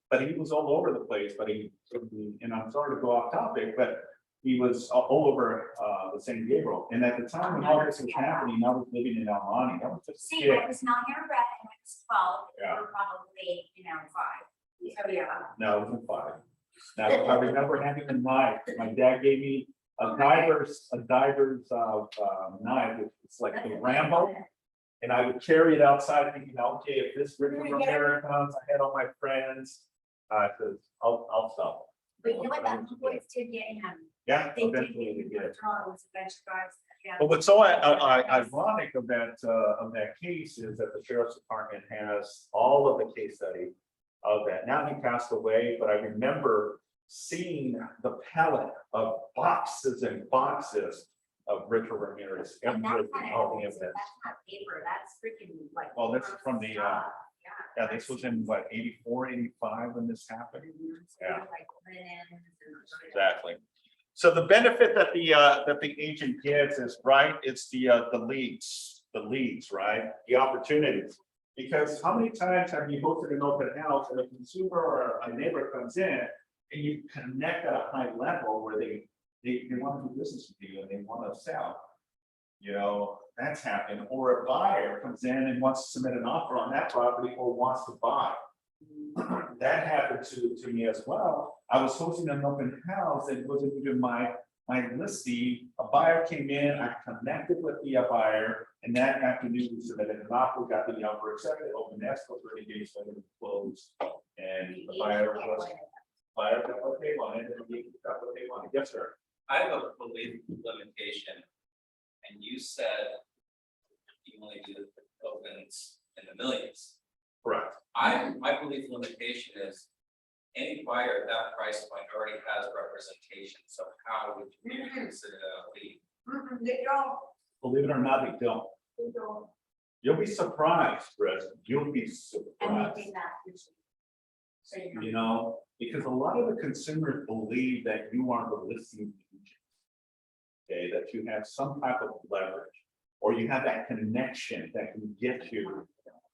but he was all over the place, but and I'm sorry to go off topic, but he was all over the San Gabriel. And at the time when all this was happening, I was living in El Monte. I was just a See, kid. I was not here red, and I was 12, Yeah. you were probably, 5. So, yeah. No, it wasn't 5. Now, I remember having a knife. My dad gave me a diver's knife. It's like the Rambo. And I would carry it outside thinking, okay, if this Richard Ramirez comes, I had all my friends. I said, I'll stop. But you know what, that boys did get him. Yeah, They did eventually get they him, get it. it was a bunch of guys, yeah. But what's so ironic of that case is that the sheriff's department has all of the case study of that. Now he passed away, but I remember seeing the pallet of boxes and boxes of Richard Ramirez. And that's Everything, not all the evidence, evidence. that's not paper, that's freaking like. Well, this is from the, stuff. Yeah, this was in what, 84, 85 when this happened? Yeah. Like linens and- Exactly. So the benefit that the agent gets is, right, it's the leads, right? The opportunities. Because how many times have you hosted an open house and a consumer or a neighbor comes in and you connect at a high level where they want to do business with you and they want to sell? You know, that's happened. Or a buyer comes in and wants to submit an offer on that property or wants to buy. That happened to me as well. I was hosting an open house and it wasn't even my listing. A buyer came in, I connected with the buyer, and that afternoon we submitted an offer, got the offer accepted, open escrow 30 days later, we closed. And the buyer got what they wanted, and the agent got what they wanted. Yes, sir. I have a belief limitation, and you said you only do opens in the millions. Correct. My belief limitation is any buyer at that price point already has representation, so how would you even consider that a lead? They don't, Believe it or not, they don't. they don't. You'll be surprised, Chris. You'll be And surprised. they did that. So, You know, because a lot of the consumers believe that you are the listing agent. Okay, that you have some type of leverage, or you have that connection that can get you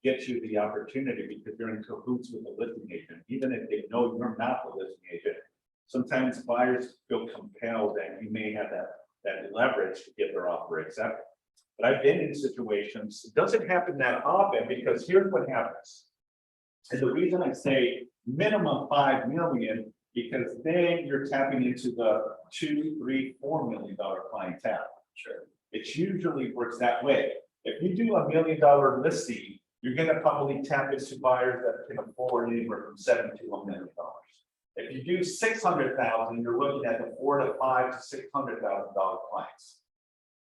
the opportunity because you're in cahoots with the listing agent, even if they know you're not the listing agent. Sometimes buyers feel compelled that you may have that leverage to get their offer accepted. But I've been in situations, it doesn't happen that often because here's what happens. And the reason I say minimum 5 million, because then you're tapping into the $2, $3, $4 million clientele. Sure. It usually works that way. If you do $1 million listing, you're gonna probably tap into buyers that can afford anywhere from $7 to $1 million. If you do 600,000, you're looking at the $4 to $5 to $600,000 clients.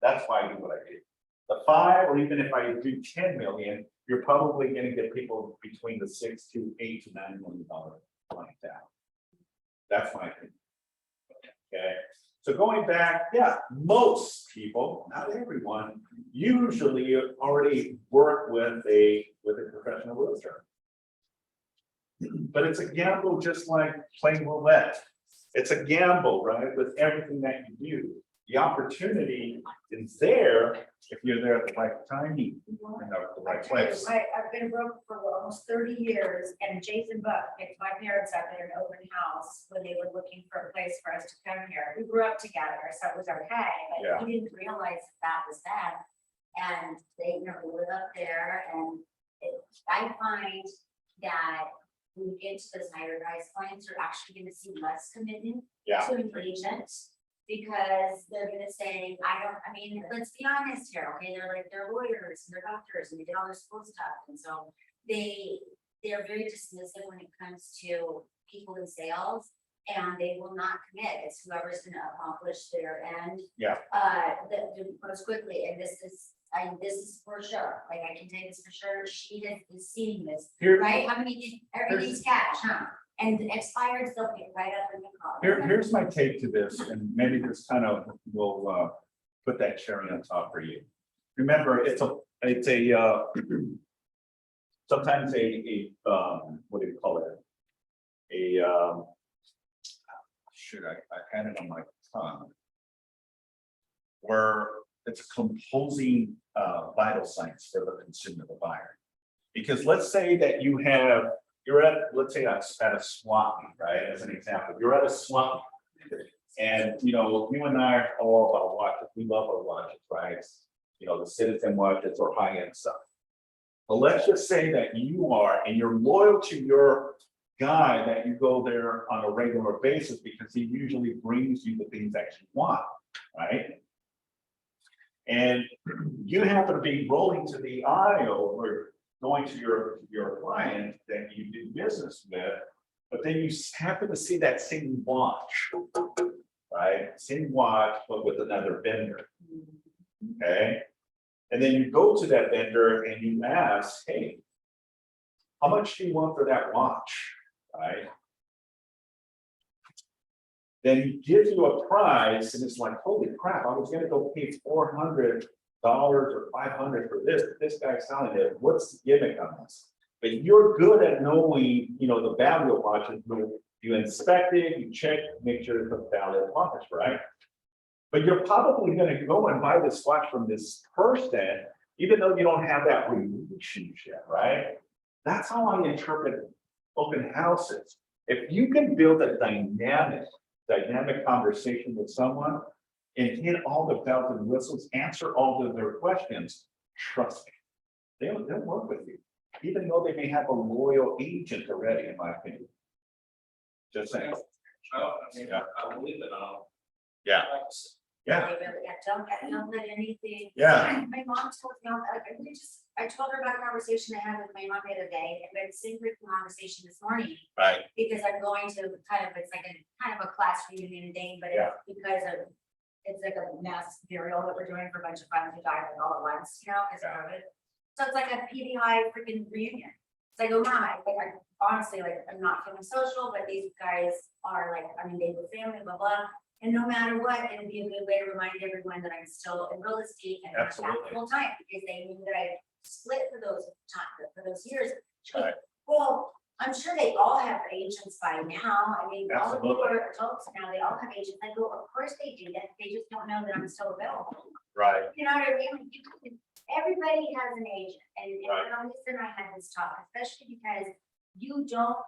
That's why I do what I do. The 5, or even if I do 10 million, you're probably gonna get people between the 6 to 8 to $9 million clientele. That's my opinion. Okay, so going back, yeah, most people, not everyone, usually already work with a professional realtor. But it's a gamble, just like playing roulette. It's a gamble, right? With everything that you do, the opportunity And there, if you're there at the right time, you end up at the right place. I've been broke for almost 30 years, and Jason Buck picked my parents up at an open house when they were looking for a place for us to come here. We grew up together, so it was okay, Yeah. but we didn't realize that was them. And they, we live up there, and I find that when you get to those higher rise clients, you're actually gonna see less commitment Yeah. to an agent. Because they're gonna say, I mean, let's be honest here, okay, they're lawyers and they're doctors and they did all their school stuff, and so they're very dismissive when it comes to people in sales. And they will not commit, it's whoever's gonna accomplish their end. Yeah. The most quickly, and this is for sure, like I can tell you this for sure, she has seen this, Here, right? Everything's cash, huh? And the expired, they'll get right up in the car. here's my take to this, and maybe this kind of will put that cherry on top for you. Remember, it's a sometimes what do you call it? I had it on my tongue. Where it's composing vital signs for the consumer, the buyer. Because let's say that you're at, let's say at a swap meet, right? As an example, you're at a swap meet, and you and I are all about watches. We love our watches, right? The citizen watches or high-end stuff. But let's just say that you are, and you're loyal to your guy that you go there on a regular basis because he usually brings you the things that you want, right? And you happen to be rolling to the aisle or going to your client that you do business with, but then you happen to see that same watch, right? Same watch, but with another vendor. Okay. And then you go to that vendor and you ask, hey, how much do you want for that watch? Right. Then he gives you a price and it's like, holy crap, I was gonna go pay $400 or $500 for this. This guy's selling it. What's the gimmick on this? But you're good at knowing, the value of watches. You inspect it, you check, make sure it's a valid watch, right? But you're probably gonna go and buy this watch from this person, even though you don't have that relationship, right? That's how I interpret open houses. If you can build a dynamic conversation with someone and hit all the bells and whistles, answer all of their questions, trust me, they'll work with you, even though they may have a loyal agent already, in my opinion. Just saying. I believe it. Yeah. Yeah. They really, don't let anything. Yeah. My mom told me, I told her about a conversation I had with my mom the other day, and it's the same conversation this morning. Right. Because I'm going to it's like a class reunion thing, but Yeah. it's because it's like a mass burial that we're doing for a bunch of friends who died all at once, because of COVID. So it's like a PBI freaking reunion. So I go, Mom, I honestly, I'm not feeling social, but these guys are they were family, blah, blah. And no matter what, it would be a good way to remind everyone that I'm still in real estate and not that full time, because they knew that I split for those years. She goes, well, I'm sure they all have agents by now. I mean, all the people are adults now, they all have agents. I go, of course they do that. They just don't know that I'm still available. Right. You know what I mean? Everybody has an agent, and Lisa and I had this talk, especially because we don't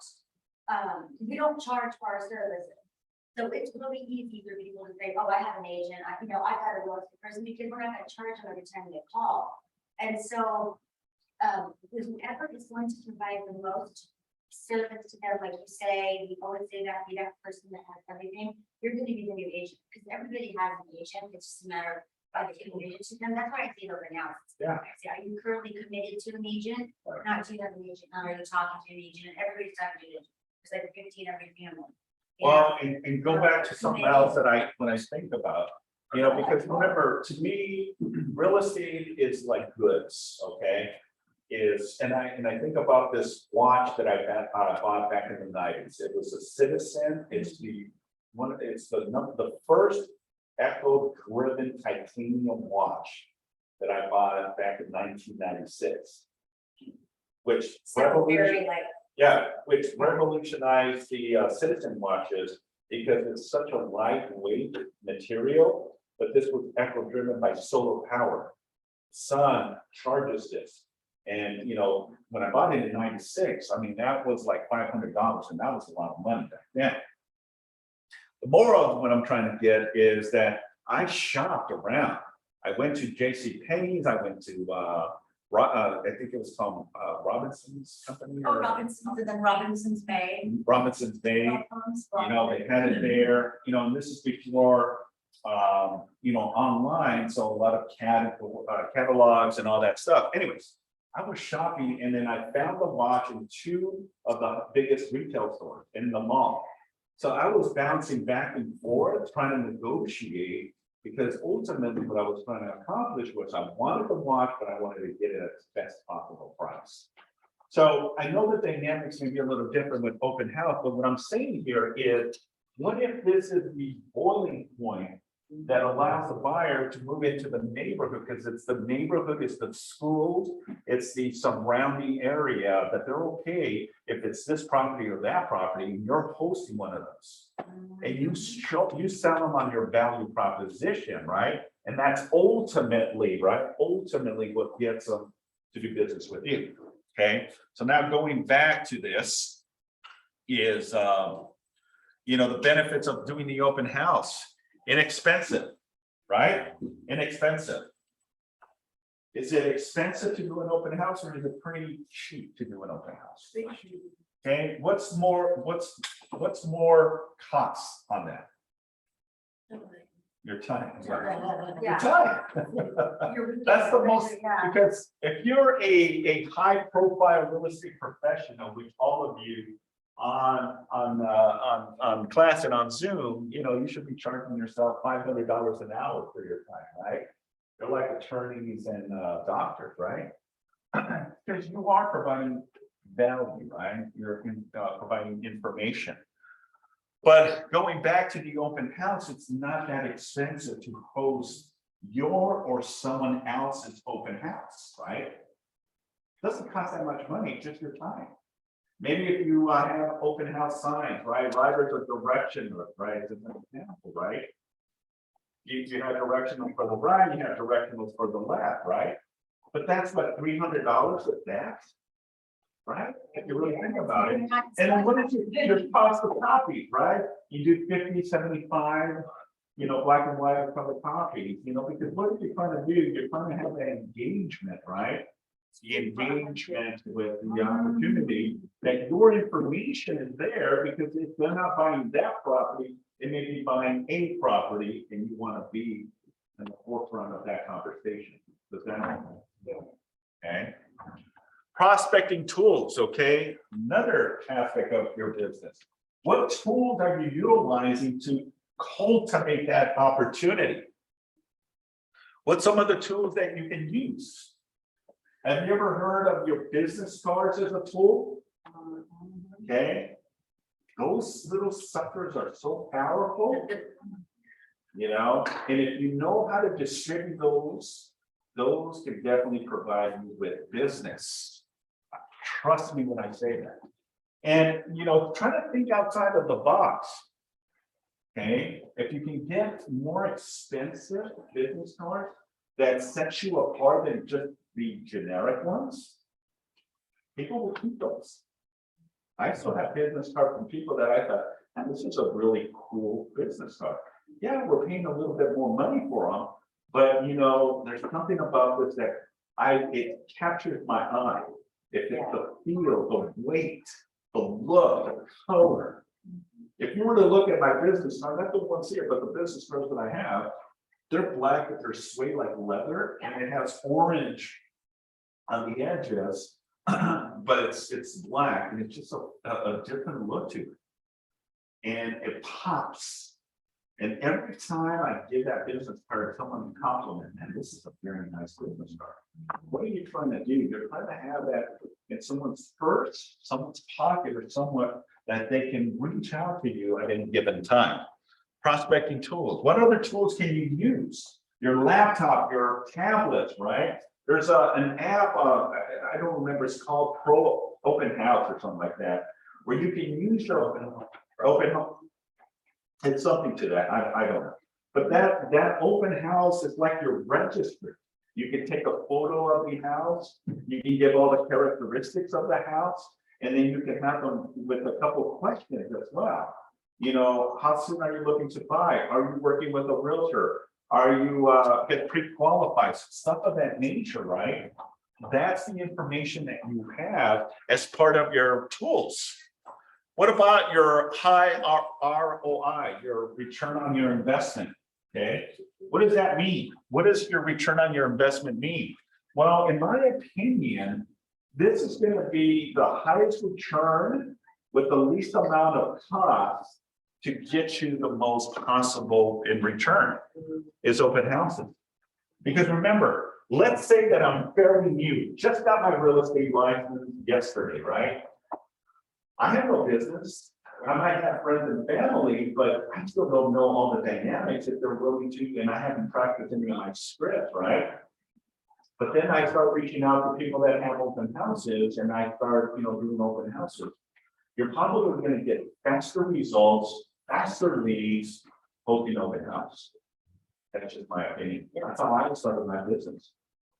charge for our services. So it's really easy for people to say, oh, I have an agent, I've got a real estate person, because we're not gonna charge them every time they call. And so, whoever is going to provide the most service to them, like you say, we always say that, be that person that has everything, you're gonna be the new agent, because everybody has an agent, it's just a matter of getting an agent to them. That's why I see it over now. Yeah. I say, are you currently committed to an agent? Not do you have an agent, not are you talking to an agent? Everybody's talking to an agent. It's like 15 every family. Well, and go back to something else that when I think about, because remember, to me, real estate is like goods, okay? And I think about this watch that I bought back in the 90s. It was a Citizen. It's the first echo-driven titanium watch that I bought back in 1996, which which revolutionized the Citizen watches, because it's such a lightweight material but this was actually driven by solar power. Sun charges this. And, you know, when I bought it in '96, I mean, that was like $500, and that was a lot of money back then. The moral of what I'm trying to get is that I shopped around. I went to J.C. Penney's, I went to, I think it was called Robinson's Company. Oh, or Robinson's, and then Robinson's Bay. Robinson's Bay, you know, they had it there, you know, and this is before, you know, online, so a lot of catalogs and all that stuff. Anyways, I was shopping and then I found the watch in two of the biggest retail stores in the mall. So I was bouncing back and forth, trying to negotiate, because ultimately what I was trying to accomplish was I wanted the watch, but I wanted to get it at the best possible price. So I know the dynamics may be a little different with open house, but what I'm saying here is, what if this is the boiling point that allows the buyer to move into the neighborhood, because it's the neighborhood, it's the schools, it's the surrounding area, that they're okay if it's this property or that property, and you're hosting one of those. And you sell them on your value proposition, right? And that's ultimately, right? Ultimately what gets them to do business with you. Okay, so now going back to this is, you know, the benefits of doing the open house. Inexpensive, right? Inexpensive. Is it expensive to do an open house, or is it pretty cheap to do an open house? Okay, what's more costs on that? Your time. Your time. That's the most, because if you're a high profile real estate professional, which all of you on class and on Zoom, you know, you should be charging yourself $500 an hour for your time, right? They're like attorneys and doctors, right? Because you are providing value, right? You're providing information. But going back to the open house, it's not that expensive to host your or someone else's open house, right? It doesn't cost that much money, just your time. Maybe if you have open house signs, right? Riders of direction, right? As an example, right? You have directional for the right, you have directionals for the left, right? But that's what, $300 with that, right? If you really think about it. And then what is your cost of copies, right? You do 50, 75, you know, black and white color copies, you know, because what you're trying to do, you're trying to have that engagement, right? The engagement with the opportunity that your information is there, because if they're not buying that property, they may be buying a property, and you want to be in the forefront of that conversation. Does that make sense? Okay. Prospecting tools, okay, another aspect of your business. What tools are you utilizing to cultivate that opportunity? What's some of the tools that you can use? Have you ever heard of your business cards as a tool? Okay. Those little suckers are so powerful, you know, and if you know how to distribute those can definitely provide you with business. Trust me when I say that. And, you know, try to think outside of the box. Okay. If you can get more expensive business cards that set you apart than just the generic ones, people will keep those. I still have business cards from people that I thought, and this is a really cool business card. Yeah, we're paying a little bit more money for them, but you know, there's something about this that it captures my eye. If it's the feel, the weight, the look, the color. If you were to look at my business card, not the ones here, but the business cards that I have, they're black, but they're suede like leather, and it has orange on the edges, but it's black, and it's just a different look to it. And it pops. And every time I give that business card, someone compliment, and this is a very nice business card. What are you trying to do? You're trying to have that in someone's purse, someone's pocket, or somewhere that they can reach out to you at any given time. Prospecting tools. What other tools can you use? Your laptop, your tablets, right? There's an app, I don't remember, it's called Pro Open House or something like that, where you can use your open. It's something to that, I don't know. But that open house is like your registry. You can take a photo of the house, you can give all the characteristics of the house, and then you can have them with a couple of questions as well. You know, how soon are you looking to buy? Are you working with a realtor? Are you get pre-qualified? Stuff of that nature, right? That's the information that you have as part of your tools. What about your high ROI, your return on your investment? Okay, what does that mean? What does your return on your investment mean? Well, in my opinion, this is going to be the highest return with the least amount of cost to get you the most possible in return is open houses. Because remember, let's say that I'm fairly new, just got my real estate license yesterday, right? I have no business. I might have friends and family, but I still don't know all the dynamics if they're willing to, and I haven't practiced any of my script, right? But then I start reaching out to people that have open houses, and I start, doing open houses. You're probably going to get faster results, faster leads, hosting open house. That's just my opinion. That's how I started my business.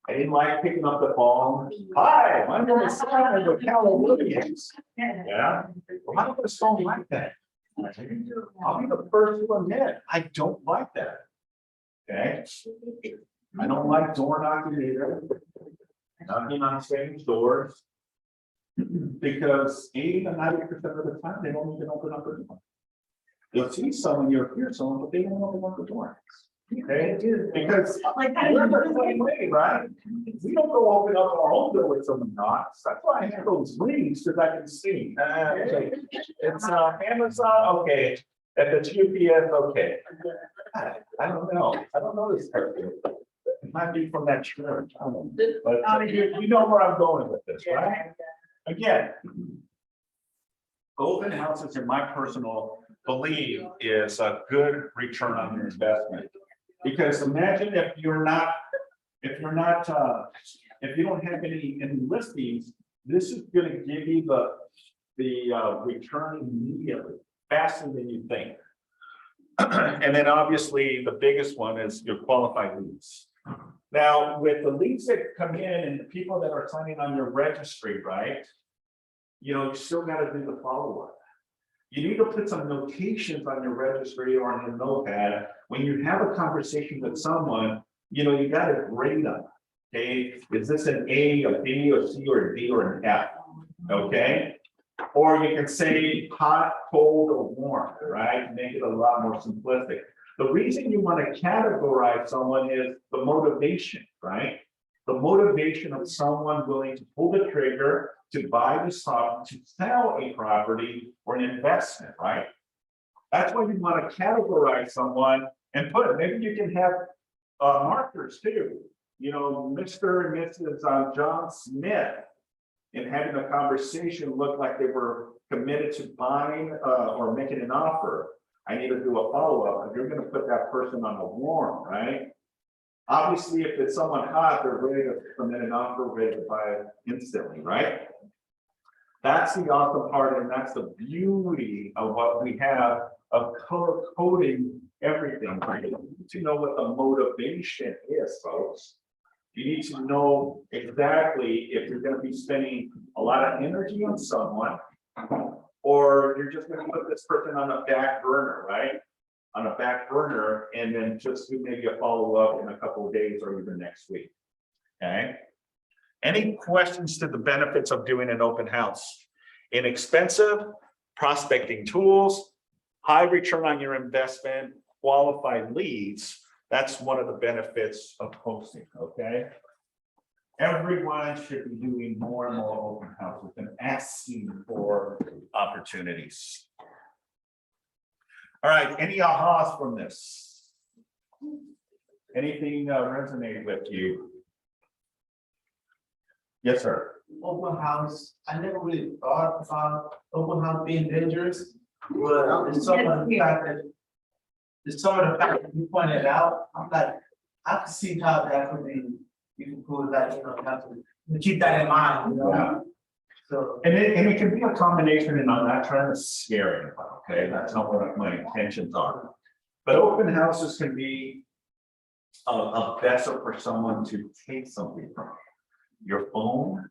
I didn't like picking up the phone. Hi, my name is Simon with Keller Williams. Yeah, well, I don't don't like that. I'll be the first to admit, I don't like that. Okay, I don't like door knocking either. Knocking on strange doors. Because 80 to 90% of the time, they don't even open up the door. You'll see someone, you'll hear someone, but they don't open up the door. Okay, because we're the same way, right? We don't go open up our own door with someone knocks. That's why I have those rings, because I can see. Okay. It's Amazon, okay. At the UPS, okay. I don't know. I don't know this person. It might be from that church. I don't know. But you know where I'm going with this, right? Again, open houses, in my personal belief, is a good return on your investment. Because imagine if you don't have any listings, this is going to give you the return immediately, faster than you think. And then obviously the biggest one is your qualified leads. Now, with the leads that come in and the people that are signing on your registry, right? You still got to do the follow-up. You need to put some notations on your registry or on your notepad. When you have a conversation with someone, you got to grade them. Okay, is this an A, a B, or C, or a D, or an F? Okay, or you can say hot, cold, or warm, right? Make it a lot more simplistic. The reason you want to categorize someone is the motivation, right? The motivation of someone willing to pull the trigger to buy the stock, to sell a property or an investment, right? That's why you want to categorize someone and put it. Maybe you can have markers too. Mr. and Mrs. John Smith, in having a conversation, looked like they were committed to buying or making an offer. I need to do a follow-up. If you're going to put that person on a warm, right? Obviously, if it's someone hot, they're ready to commit an offer, ready to buy it instantly, right? That's the awesome part, and that's the beauty of what we have of color coding everything. Right? You need to know what the motivation is, folks. You need to know exactly if you're going to be spending a lot of energy on someone, or you're just going to put this person on a back burner, right? On a back burner, and then just do maybe a follow-up in a couple of days or even next week. Okay. Any questions to the benefits of doing an open house? Inexpensive, prospecting tools, high return on your investment, qualified leads. That's one of the benefits of hosting, okay? Everyone should be doing more and more open houses and asking for opportunities. All right, any ahas from this? Anything resonate with you? Yes, sir. Open house, I never really thought about open house being dangerous, but it's some of the fact that you pointed out, I'm like, I can see how that could be, you can put that, you have to keep that in mind, Yeah. So. And it can be a combination, and I'm not trying to scare anybody, okay? That's not what my intentions are. But open houses can be a vessel for someone to take something from. Your phone,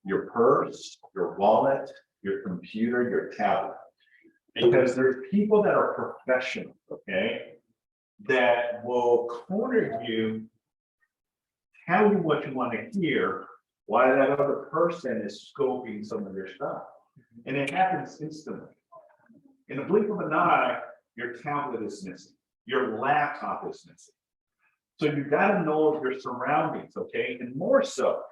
your purse, your wallet, your computer, your tablet. Because there's people that are professional, okay? That will corner you, tell you what you want to hear, while that other person is scoping some of their stuff. And it happens instantly. In the blink of an eye, your tablet is missing, your laptop is missing. So you gotta know your surroundings, okay? And more so,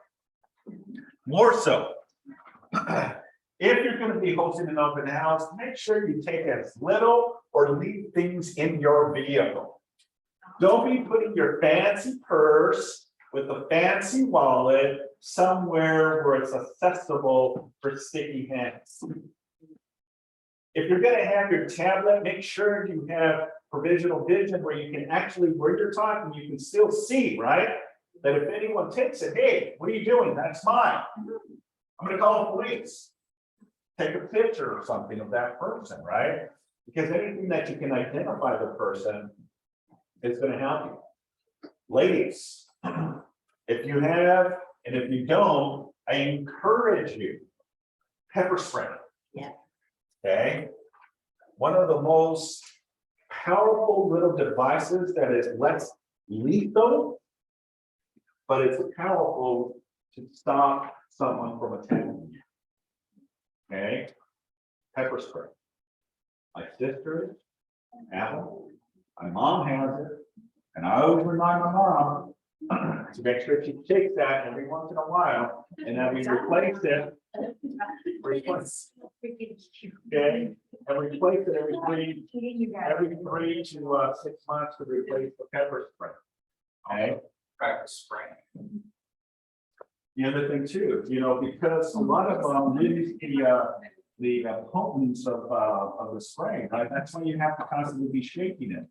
if you're gonna be hosting an open house, make sure you take as little or leave things in your vehicle. Don't be putting your fancy purse with a fancy wallet somewhere where it's accessible for sticky hands. If you're gonna have your tablet, make sure you have provisional vision where you can actually, where you're talking, you can still see, right? That if anyone takes it, hey, what are you doing? That's mine. I'm gonna call the police. Take a picture or something of that person, right? Because anything that you can identify the person is gonna help you. Ladies, if you have, and if you don't, I encourage you, pepper spray. Yeah. Okay, one of the most powerful little devices that is less lethal, but it's powerful to stop someone from attacking you. Okay, pepper spray. My sister, Apple, my mom has it, and I always remind my mom to make sure she takes that every once in a while, and then we replace it. Okay, and replace it every 3 to 6 months to replace the pepper spray. Okay, Practice spraying. the other thing too, because a lot of them lose the potence of the spray, right? That's why you have to constantly be shaking it.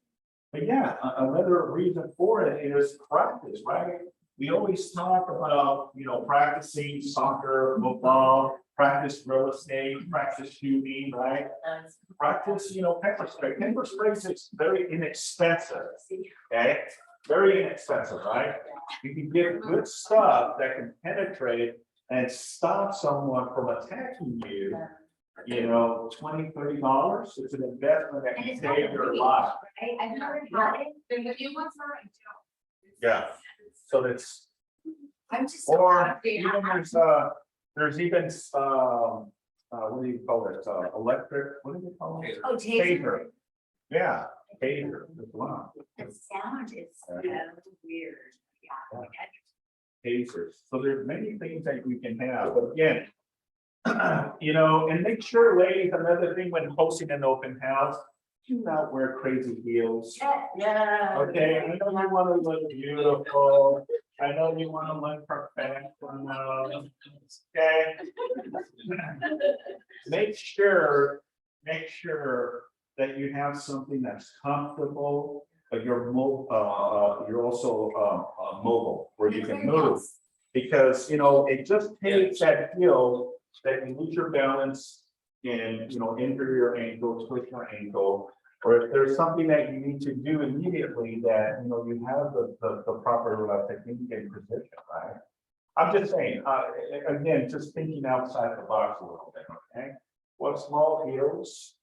But yeah, another reason for it is practice, right? We always talk about, practicing soccer, football, practice real estate, practice shooting, right? Practice, pepper spray. Pepper spray is very inexpensive, okay? Very inexpensive, right? You can get good stuff that can penetrate and stop someone from attacking you. $20, $30, it's an investment that And can it's not save your free, life. right? I've never had it. The new ones are like, Yeah. So that's, I'm just. so or happy. even there's even, what do you call it? Electric, what do they call it? Oh, taser. Taser. Yeah, taser as well. The sound is so weird. Yeah. Tasers. So there's many things that we can have, but again, and make sure, ladies, another thing when hosting an open house, do not wear crazy heels. Yeah. Okay, I know you want to look beautiful. I know you want to look professional. Okay. Make sure that you have something that's comfortable, but you're also mobile, where you can move. Because, it just takes that heel that you lose your balance and, injure your ankle, twist your ankle. Or if there's something that you need to do immediately that, you have the proper technique and position, right? I'm just saying, again, just thinking outside the box a little bit, okay? What small heels,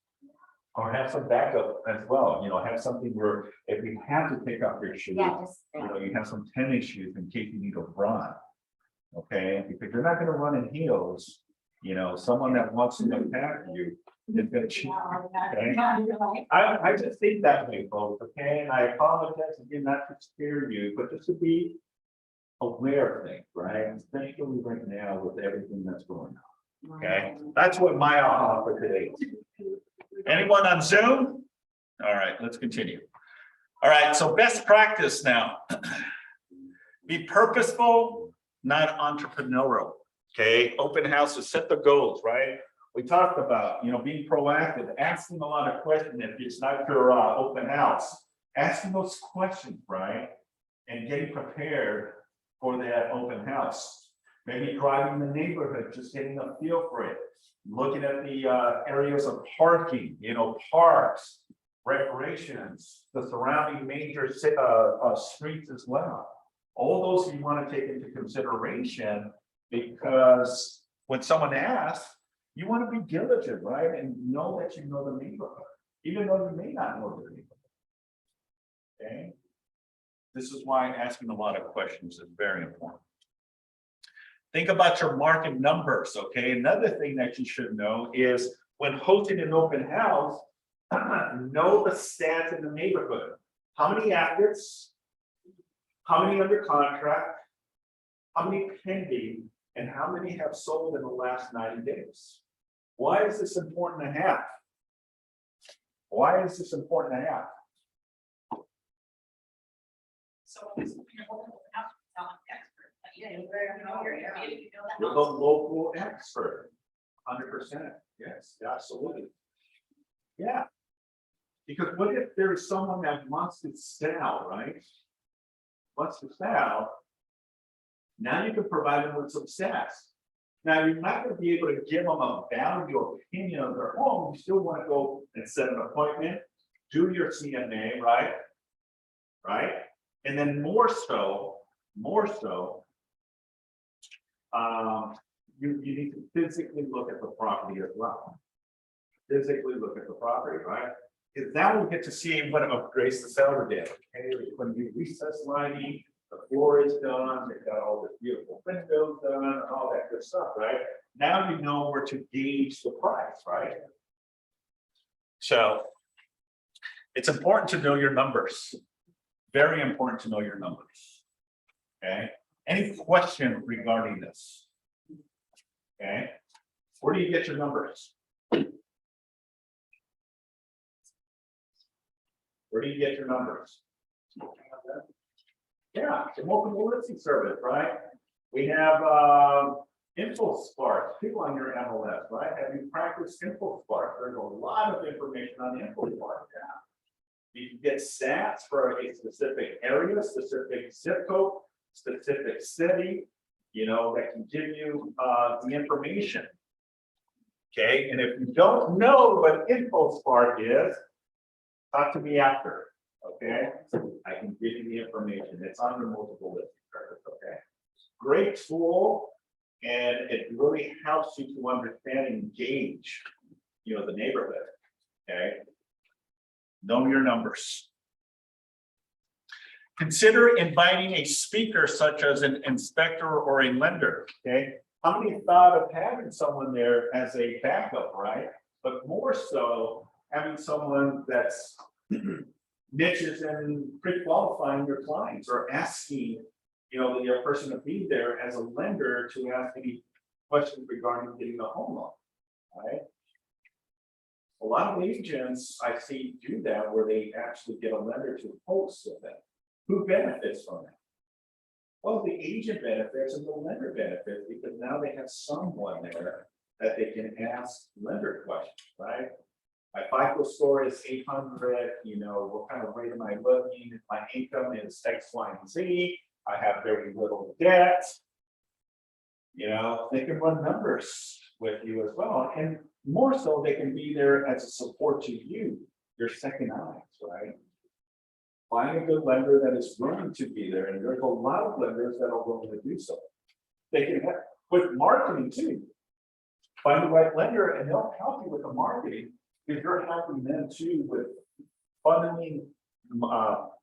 or have some backup as well, have something where if you have to pick up your shoes, Yeah, just. you have some tennis shoes in case you need to run. Okay, because you're not gonna run in heels, someone that wants to attack you is gonna cheat. Okay? I just think that way, folks, okay, and I apologize again, not to scare you, but just to be aware of things, right? Especially right now with everything that's going on. Okay, that's what my aha for today is. Anyone on Zoom? All right, let's continue. All right, so best practice now. Be purposeful, not entrepreneurial. Okay, open houses, set the goals, right? We talked about, being proactive, asking a lot of questions if it's not your open house. Asking those questions, right? And getting prepared for that open house. Maybe driving the neighborhood, just getting a feel for it. Looking at the areas of parking, parks, Recreations, the surrounding major streets as well. All those you want to take into consideration, because when someone asks, you want to be diligent, right? And know that you know the neighborhood, even though you may not know the neighborhood. Okay? This is why asking a lot of questions is very important. Think about your market numbers, okay? Another thing that you should know is when hosting an open house, know the stats in the neighborhood. How many actives? How many under contract? How many pending? And how many have sold in the last 90 days? Why is this important to have? Why is this important to have? So it's, you're holding it up, it's not an expert, but you know your area, you know that You're the house. local expert. 100%. Yes, absolutely. Yeah. Because what if there's someone that wants to sell, right? Wants to sell. Now you can provide them with some stats. Now you're not going to be able to give them a value opinion of their home. You still want to go and set an appointment, do your CMA, right? Right? And then more so, you need to physically look at the property as well. Physically look at the property, right? Because now we get to see what upgrades the seller did. Okay, when you recess lighting, the floor is done, they've got all the beautiful windows done, all that good stuff, right? Now you know where to gauge the price, right? So it's important to know your numbers. Very important to know your numbers. Okay. Any question regarding this? Okay. Where do you get your numbers? Where do you get your numbers? Yeah, the multiple listing service, right? We have InfoSpark, people on your MLS, right? Have you practiced InfoSpark? There's a lot of information on InfoSpark. Yeah. You can get stats for a specific area, specific zip code, specific city, you know, that can give you the information. Okay, and if you don't know what InfoSpark is, talk to me after. Okay, I can give you the information. It's on your multiple listing service. Okay, great tool, and it really helps you to understand and gauge, you know, the neighborhood. Okay. Know your numbers. Consider inviting a speaker such as an inspector or a lender, okay? How many thought of having someone there as a backup, right? But more so, having someone that's niches and pre-qualifying your clients or asking, you know, the person to be there as a lender to ask any questions regarding getting a home loan, right? A lot of agents I see do that where they actually get a lender to host with them. Who benefits from that? Well, the agent benefits and the lender benefits because now they have someone there that they can ask lender questions, right? My FICO score is 800, you know, what kind of rate am I living? If my income is X, Y, and Z, I have very little debt. You know, they can run numbers with you as well. And more so, they can be there as a support to you, your second eyes, right? Find a good lender that is willing to be there, and there's a lot of lenders that are willing to do so. They can help with marketing too. Find the right lender, and they'll help you with the marketing because you're helping them too with funneling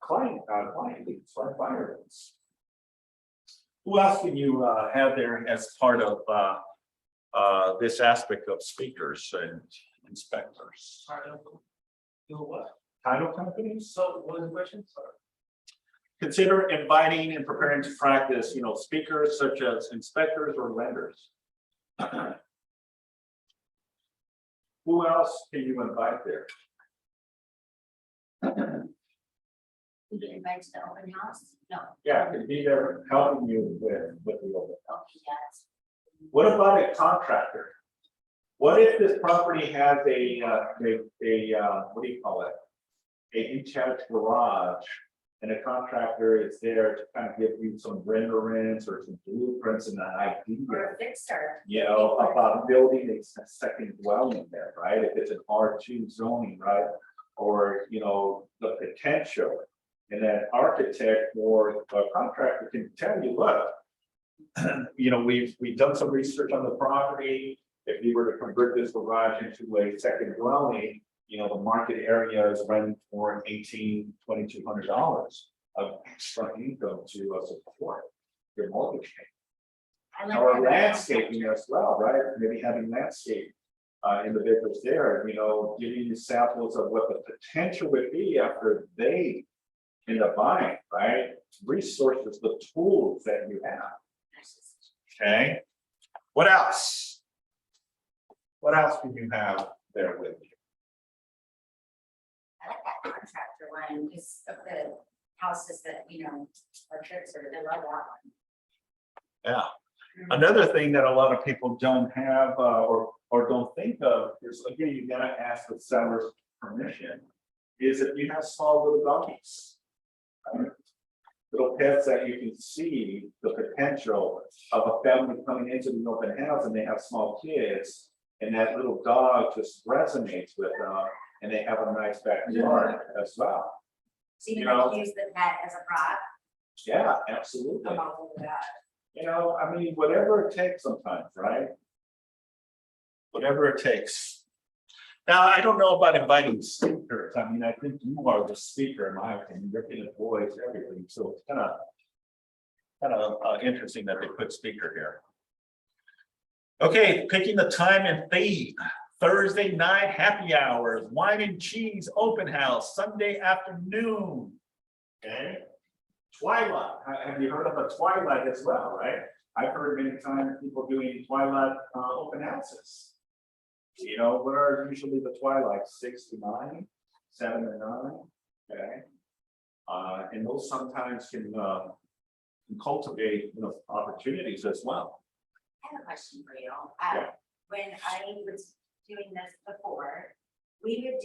client leads, right? Buyer leads. Who else can you have there as part of this aspect of speakers and inspectors? Do what? Title companies? So what is the question? Sorry. Consider inviting and preparing to practice, you know, speakers such as inspectors or lenders. Who else can you invite there? We get invited to the open house? No. Yeah, can be there helping you with the open. Okay, yes. What about a contractor? What if this property has a what do you call it? A detached garage, and a contractor is there to kind of give you some renderings or some blueprints and an idea, Or a fixer. you know, about building a second dwelling there, right? If it's an R2 zoning, right? or, the potential. And that architect or a contractor can tell you, look, we've done some research on the property. If you were to convert this garage into a second dwelling, the market area is renting for $2,200 of extra income to support your mortgage payment. I like Or that. landscaping as well, right? Maybe having landscape individuals there, giving you samples of what the potential would be after they end up buying, right? Resources, the tools that you have. Okay. What else? What else do you have there with you? I like that contractor one, because of the houses that, our trips are, I love that one. Yeah. Another thing that a lot of people don't have or don't think of is, again, you gotta ask the seller's permission, is if you have small little doggies. Little pets that you can see the potential of a family coming into the open house and they have small kids. And that little dog just resonates with them and they have a nice backyard as well. So you can use the pet as a prop. Yeah, absolutely. I'm all over that. Whatever it takes sometimes, right? Whatever it takes. Now, I don't know about inviting speakers. I think you are the speaker, in my opinion. You're getting a voice, everything. So it's kind of interesting that they put speaker here. Okay, picking the time and theme. Thursday night happy hours, wine and cheese open house, Sunday afternoon. Okay. Twilight. Have you heard of a twilight as well, right? I've heard many times people doing twilight open houses. What are usually the twilights? 6 to 9, 7 to 9. Okay. And those sometimes can cultivate opportunities as well. I have a question for you. Yeah. When I was doing this before, we could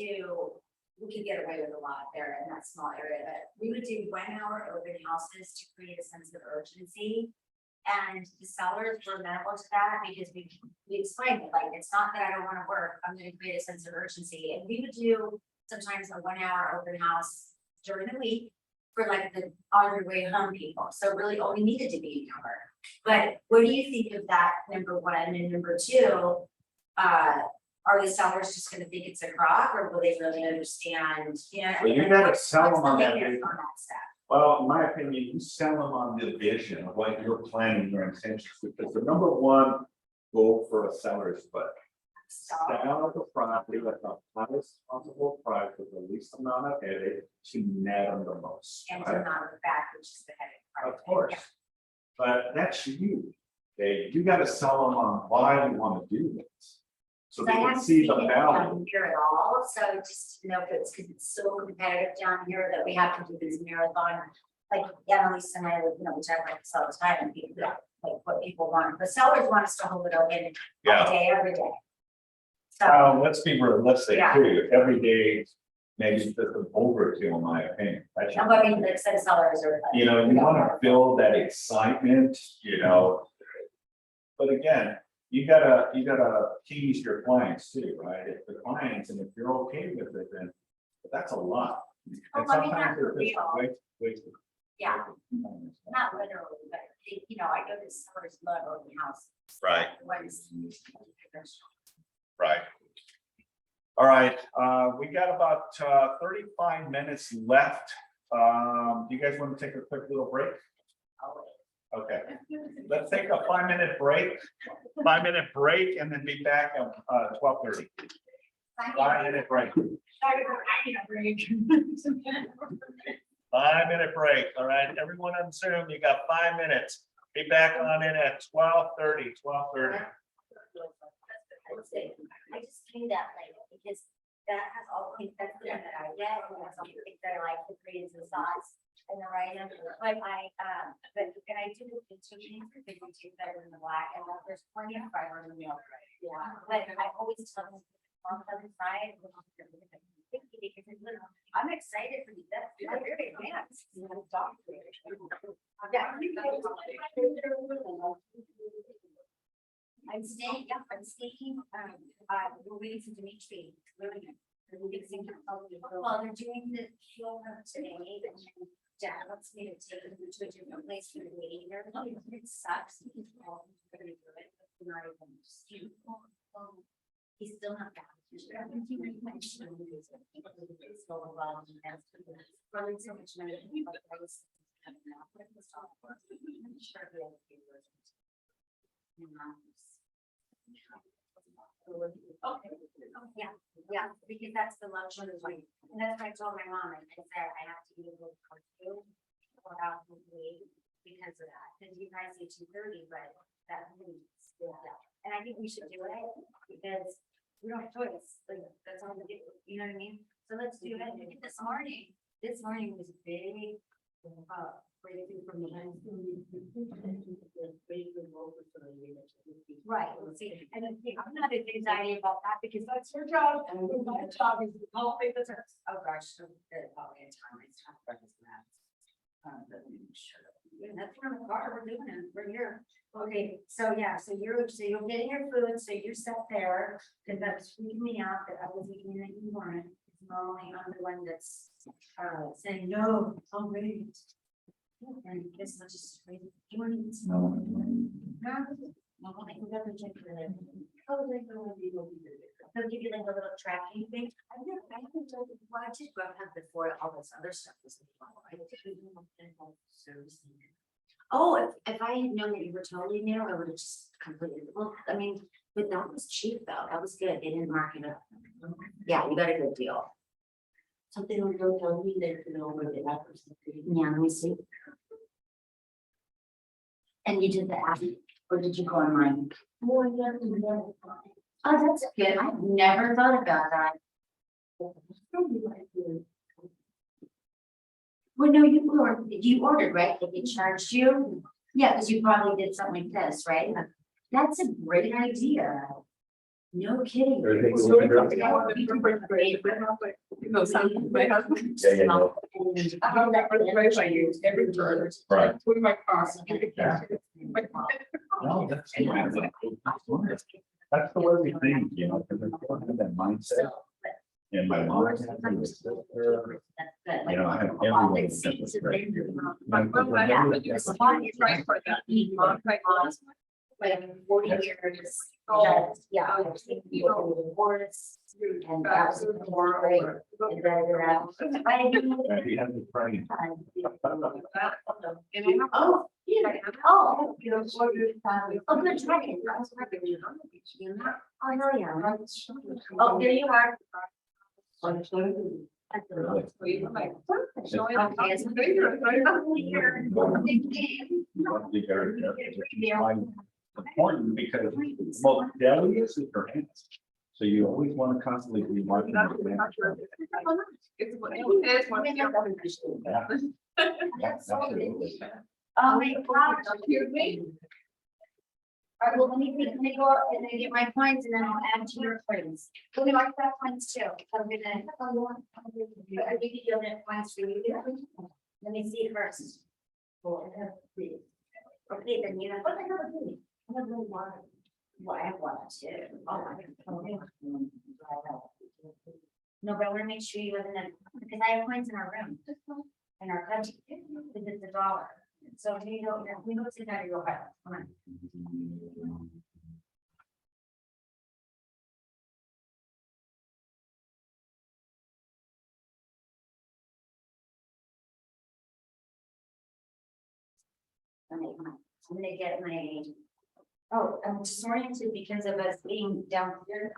get away with a lot there in that small area, but we would do 1 hour open houses to create a sense of urgency. And the sellers were amenable to that because we explained it, like, it's not that I don't want to work, I'm gonna create a sense of urgency. And we would do sometimes a 1 hour open house during the week for like the on your way home people. So it really only needed to be an hour. But what do you think of that, number one? And number two, are the sellers just gonna think it's a crock, or will they really understand? Well, you gotta sell them on that. Stuff. Well, in my opinion, you sell them on the vision of what you're planning, your intentions, because the number one goal for a seller is what? Sell the property at the highest possible price with the least amount of headache to net them the most. And right? to not look back, which is the headache part. Of course. But that's you. Okay, you gotta sell them on why you wanna do this. So they I can haven't see seen the it value. down here at all, so just to know if it's because it's so competitive down here that we have to do this marathon. Like Annalise and I, we talk about this all the time, and people, like what people want, the sellers want us to hold it open all day, every day. So, Let's be realistic Yeah. too, every day, maybe it's just an overkill, in my opinion. That's I mean, like some sellers are. you wanna feel that excitement, But again, you gotta tease your clients too, right? If the clients, and if you're okay with it, then that's a lot. And let me sometimes not they're be just real. wait. Yeah, not literally, but I go to sellers love open house. Right. Ones. Right. All right, we got about 35 minutes left. Do you guys want to take a quick little break? Okay, let's take a 5-minute break. 5-minute break and then be back at 12:30. 5-minute break. 5-minute break. All right, everyone on Zoom, you got 5 minutes. Be back on it at 12:30. 12:30. I just do that like because that has all the things that I get, and that's all the things that I like, the greens and sauce and the right. But I do the two things, the two better than the black, and there's plenty of fiber in the milk. Yeah, but I always tell them on the other side. I'm excited for you. That's very advanced. I'm staying, we're waiting for Dimitri. Well, they're doing the fuel hub today, and Dad wants me to take them to a different place for the waiting there. It sucks. He's all gonna do it, but we're not even just, he's still not back. Running so much money. Okay. Yeah, yeah, because that's the luxury, right? And that's what I told my mom, I said, I have to be able to come through. Or out the way because of that, because you guys say 2:30, but that really still, and I think we should do it because we don't have choice, like, that's all we do, you know what I mean? So let's do it. This morning was a big, breakthrough for me. Right, see, and then, I'm not as excited about that because that's your job, and my job is the whole thing, that's, oh gosh, so good, probably a time, it's time for that. That's from the car, we're doing it, we're here. Okay, so yeah, so you're getting your food, so you're set there, because that's freaking me out, that I was eating that you weren't. Normally I'm the one that's saying, no, I'm ready. And this is just, do you want to eat some? No, I can go and check for them. Oh, they'll give you like a little tracking thing. I haven't told you why I did go ahead before all this other stuff was involved. Oh, if I had known that you were totally new, I would have just completely, well, I mean, but that was cheap though. That was good. They didn't mark it up. Yeah, you got a good deal. Something would go tell me that, you know, where they have. Yeah, let me see. And you did the app, or did you go online? Oh, that's good. I've never thought about that. Well, no, you ordered, right? Like it charged you? Yeah, because you probably did something like this, right? That's a great idea. No kidding. My husband. Yeah, yeah, no. Every turn. Right. With my car. No, that's the way we think, you know, because I don't have that mindset. And my mom, has it, my sister, you know, I have everyone except for Greg. Like 40 years. Yeah. Divorce. And that was great. And And he has a friend. Oh, yeah. Oh, you know, oh, good try it. Oh, hell yeah. Oh, there you are. Important because most delicate is your hands. So you always want to constantly be marking your hands. Yeah. Absolutely. Oh, my gosh. All right, well, let me go up and then get my points and then I'll add to your points. We're gonna mark that points too. I'm gonna. I think you'll get points for you. Let me see first. Okay, then you know, what the hell is it? I have no water. Well, I have water too. Oh, I have. No, but I wanna make sure you live in because I have points in our room. In our country, because it's $1. So we go sit down, you go back. Come on. Okay, come on. I'm gonna get my, oh, I'm disoriented because of us being down here.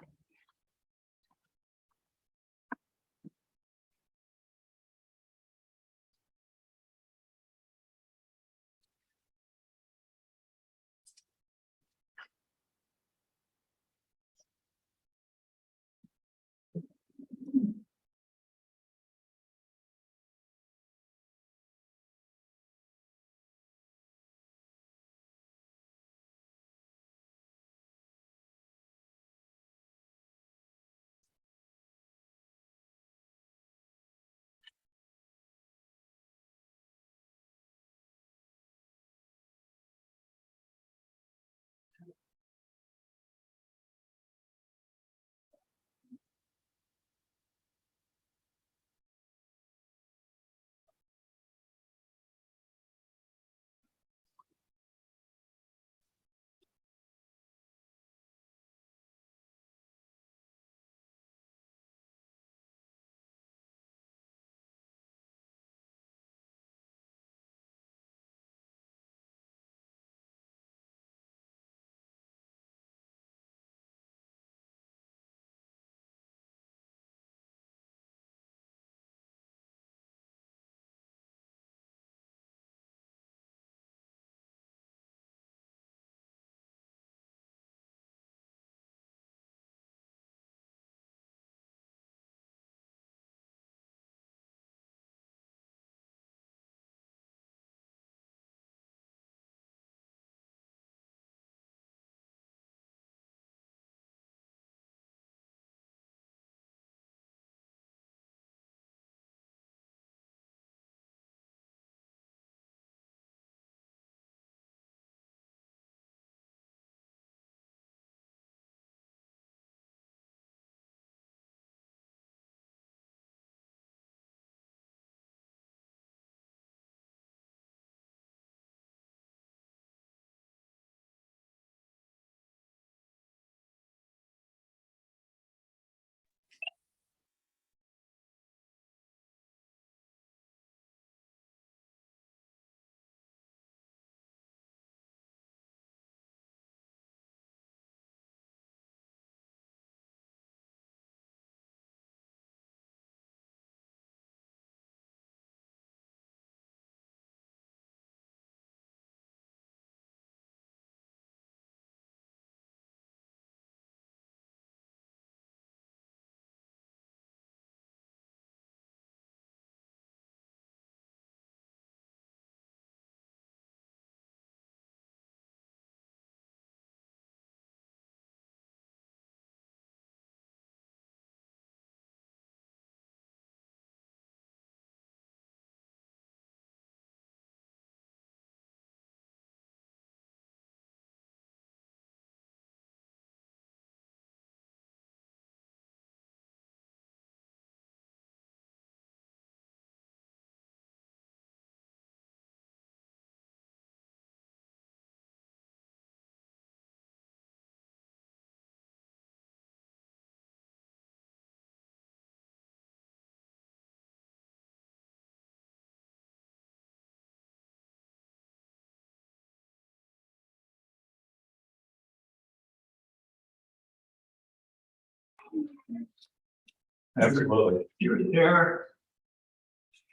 Absolutely. You're there.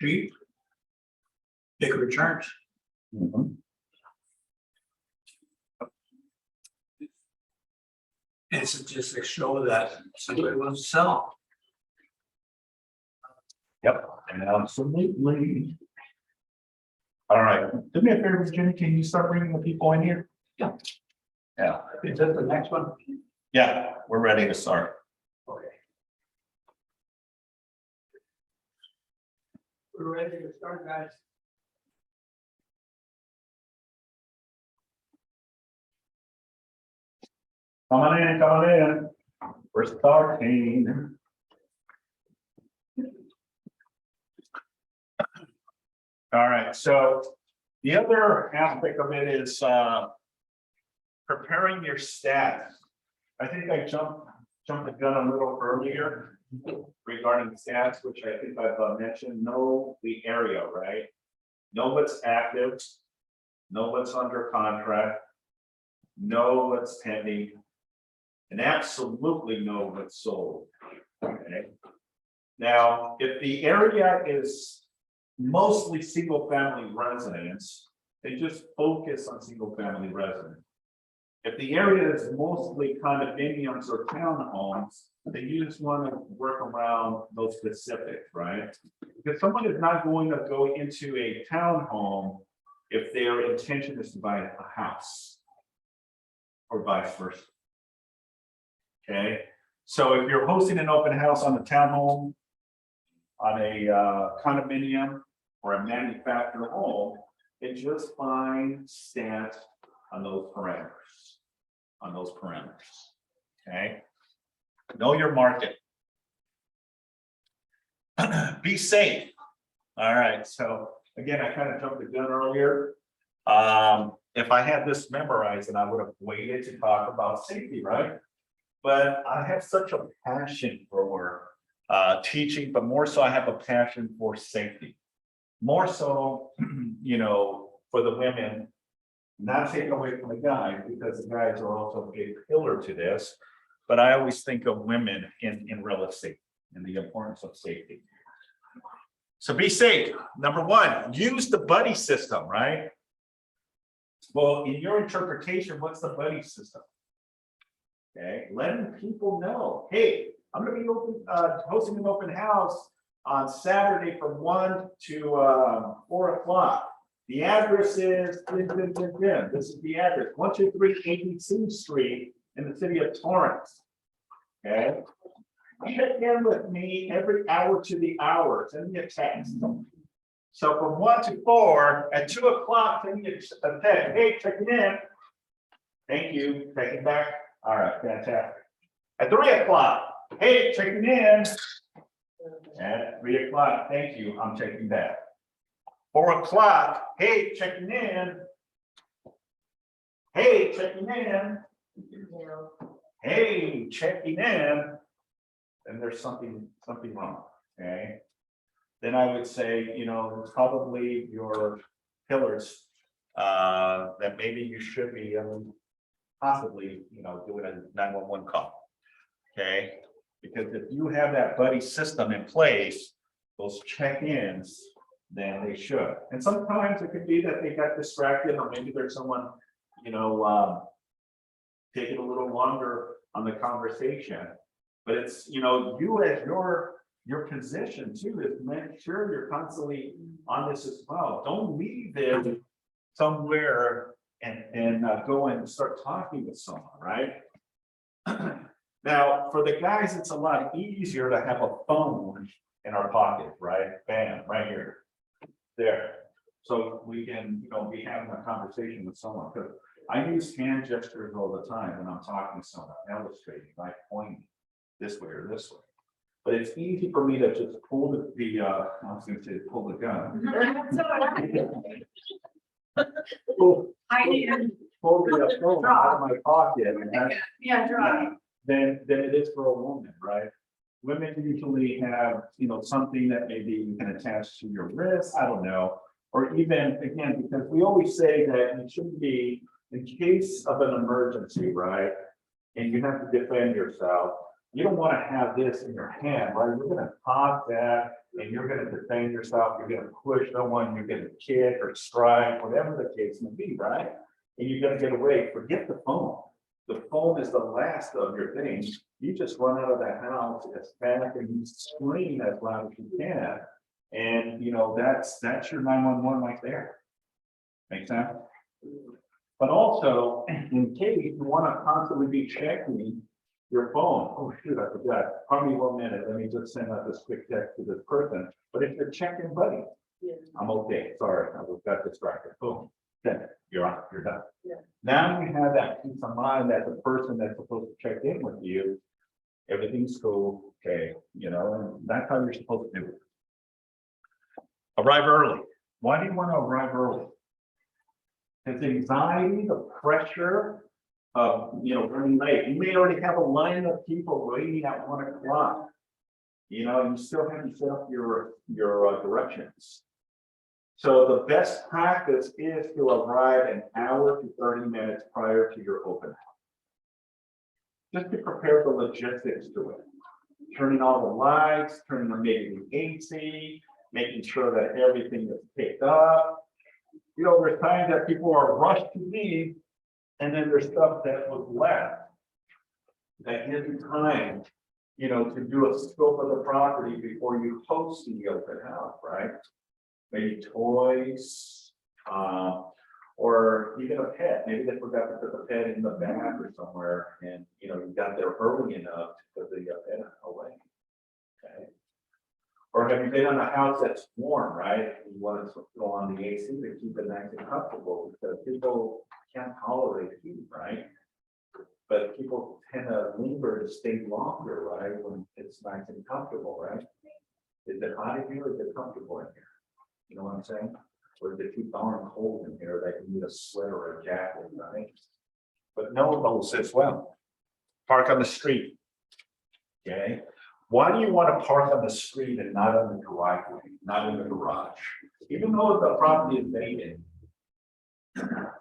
Cheap. Big returns. Mhm. And statistics show that somebody wants to sell. Yep, absolutely. All right, do me a favor, Jenny, can you start bringing the people in here? Yeah. Yeah, Is that the next one? yeah, we're ready to start. Okay. We're ready to start, guys. Come on in, come on in. We're starting. All right, so the other aspect of it is preparing your stats. I think I jumped the gun a little earlier regarding stats, which I think I've mentioned. Know the area, right? Know what's active, know what's under contract, know what's pending, and absolutely know what's sold. Okay. Now, if the area is mostly single family residents, they just focus on single family residents. If the area is mostly condominiums or townhomes, then you just want to work around those specifics, right? Because someone is not going to go into a townhome if their intention is to buy a house or vice versa. Okay, so if you're hosting an open house on a townhome, on a condominium or a manufactured home, then just find stats on those parameters. Okay, know your market. Be safe. All right, so again, I kind of jumped the gun earlier. If I had this memorized, then I would have waited to talk about safety, right? But I have such a passion for teaching, but more so I have a passion for safety. More so, you know, for the women, not taken away from the guys, because the guys are also a big pillar to this. But I always think of women in real estate and the importance of safety. So be safe. Number one, use the buddy system, right? Well, in your interpretation, what's the buddy system? Okay, letting people know, hey, I'm gonna be hosting an open house on Saturday from 1 to 4 o'clock. The address is, this is the address, 123 ABC Street in the city of Torrance. Okay, check in with me every hour to the hour, send me a text. So from 1 to 4, at 2 o'clock, send me a text, hey, checking in. Thank you, checking back. All right, fantastic. At 3 o'clock, hey, checking in. At 3 o'clock, thank you, I'm checking back. 4 o'clock, hey, checking in. Hey, checking in. Hey, checking in. And there's something wrong, okay? Then I would say, you know, probably your pillars that maybe you should be possibly, you know, doing a 911 call. Okay, because if you have that buddy system in place, those check-ins, then they should. And sometimes it could be that they got distracted, or maybe there's someone, you know, taking a little longer on the conversation. But it's, you know, you as your position too is make sure you're constantly on this as well. Don't leave it somewhere and go and start talking with someone, right? Now, for the guys, it's a lot easier to have a phone in our pocket, right? Bam, right here, there. So we can, you know, be having a conversation with someone. Because I use hand gestures all the time when I'm talking to someone, illustrating, like pointing this way or this way. But it's easy for me to just pull the I was going to say pull the gun. Pull the phone out of my pocket, and that's, than it is for a woman, right? Women usually have, you know, something that maybe you can attach to your wrist, I don't know. Or even, again, because we always say that it should be in case of an emergency, right? And you have to defend yourself, You don't want to have this in your hand, right? You're gonna pop that and you're gonna defend yourself, you're gonna push someone, you're gonna kick or strike, whatever the case may be, right? And you're gonna get away. Forget the phone. The phone is the last of your things. You just run out of that house as fast and you scream as loud as you can. And you know, that's your 911 right there. Make sense? But also, in case you want to constantly be checking your phone, oh shoot, I forgot. Probably 1 minute. Let me just send out this quick text to this person. But if you're checking, buddy, I'm okay. Sorry, I got distracted. Boom. Then you're on, you're done. Yeah. Now you have that peace of mind that the person that's supposed to check in with you, everything's cool, okay, you know, and that's how you're supposed to do it. Arrive early. Why do you want to arrive early? Because the anxiety, the pressure of, you know, running late. You may already have a line of people waiting at 1 o'clock. You know, you still haven't set up your directions. So the best practice is to arrive an hour to 30 minutes prior to your open house. Just to prepare the logistics to it. Turning all the lights, turning the maybe the AC, making sure that everything is picked up. You know, there's times that people are rushed to leave, and then there's stuff that was left. That gives you time, you know, to do a scope of the property before you host the open house, right? Maybe toys, or even a pet. Maybe they forgot to put the pet in the bag or somewhere, and you know, you got there early enough to put the pet away. Okay. Or have you been on a house that's warm, right? You want to go on the AC to keep it nice and comfortable, because people can't tolerate heat, right? But people tend to linger to stay longer, right? When it's nice and comfortable, right? Is it hot in here or is it comfortable in here? You know what I'm saying? Or is it too darn cold in here that you need a sweater or a jacket, right? But know those as well. Park on the street. Okay. Why do you want to park on the street and not on the driveway, not in the garage? Even though the property is vacant,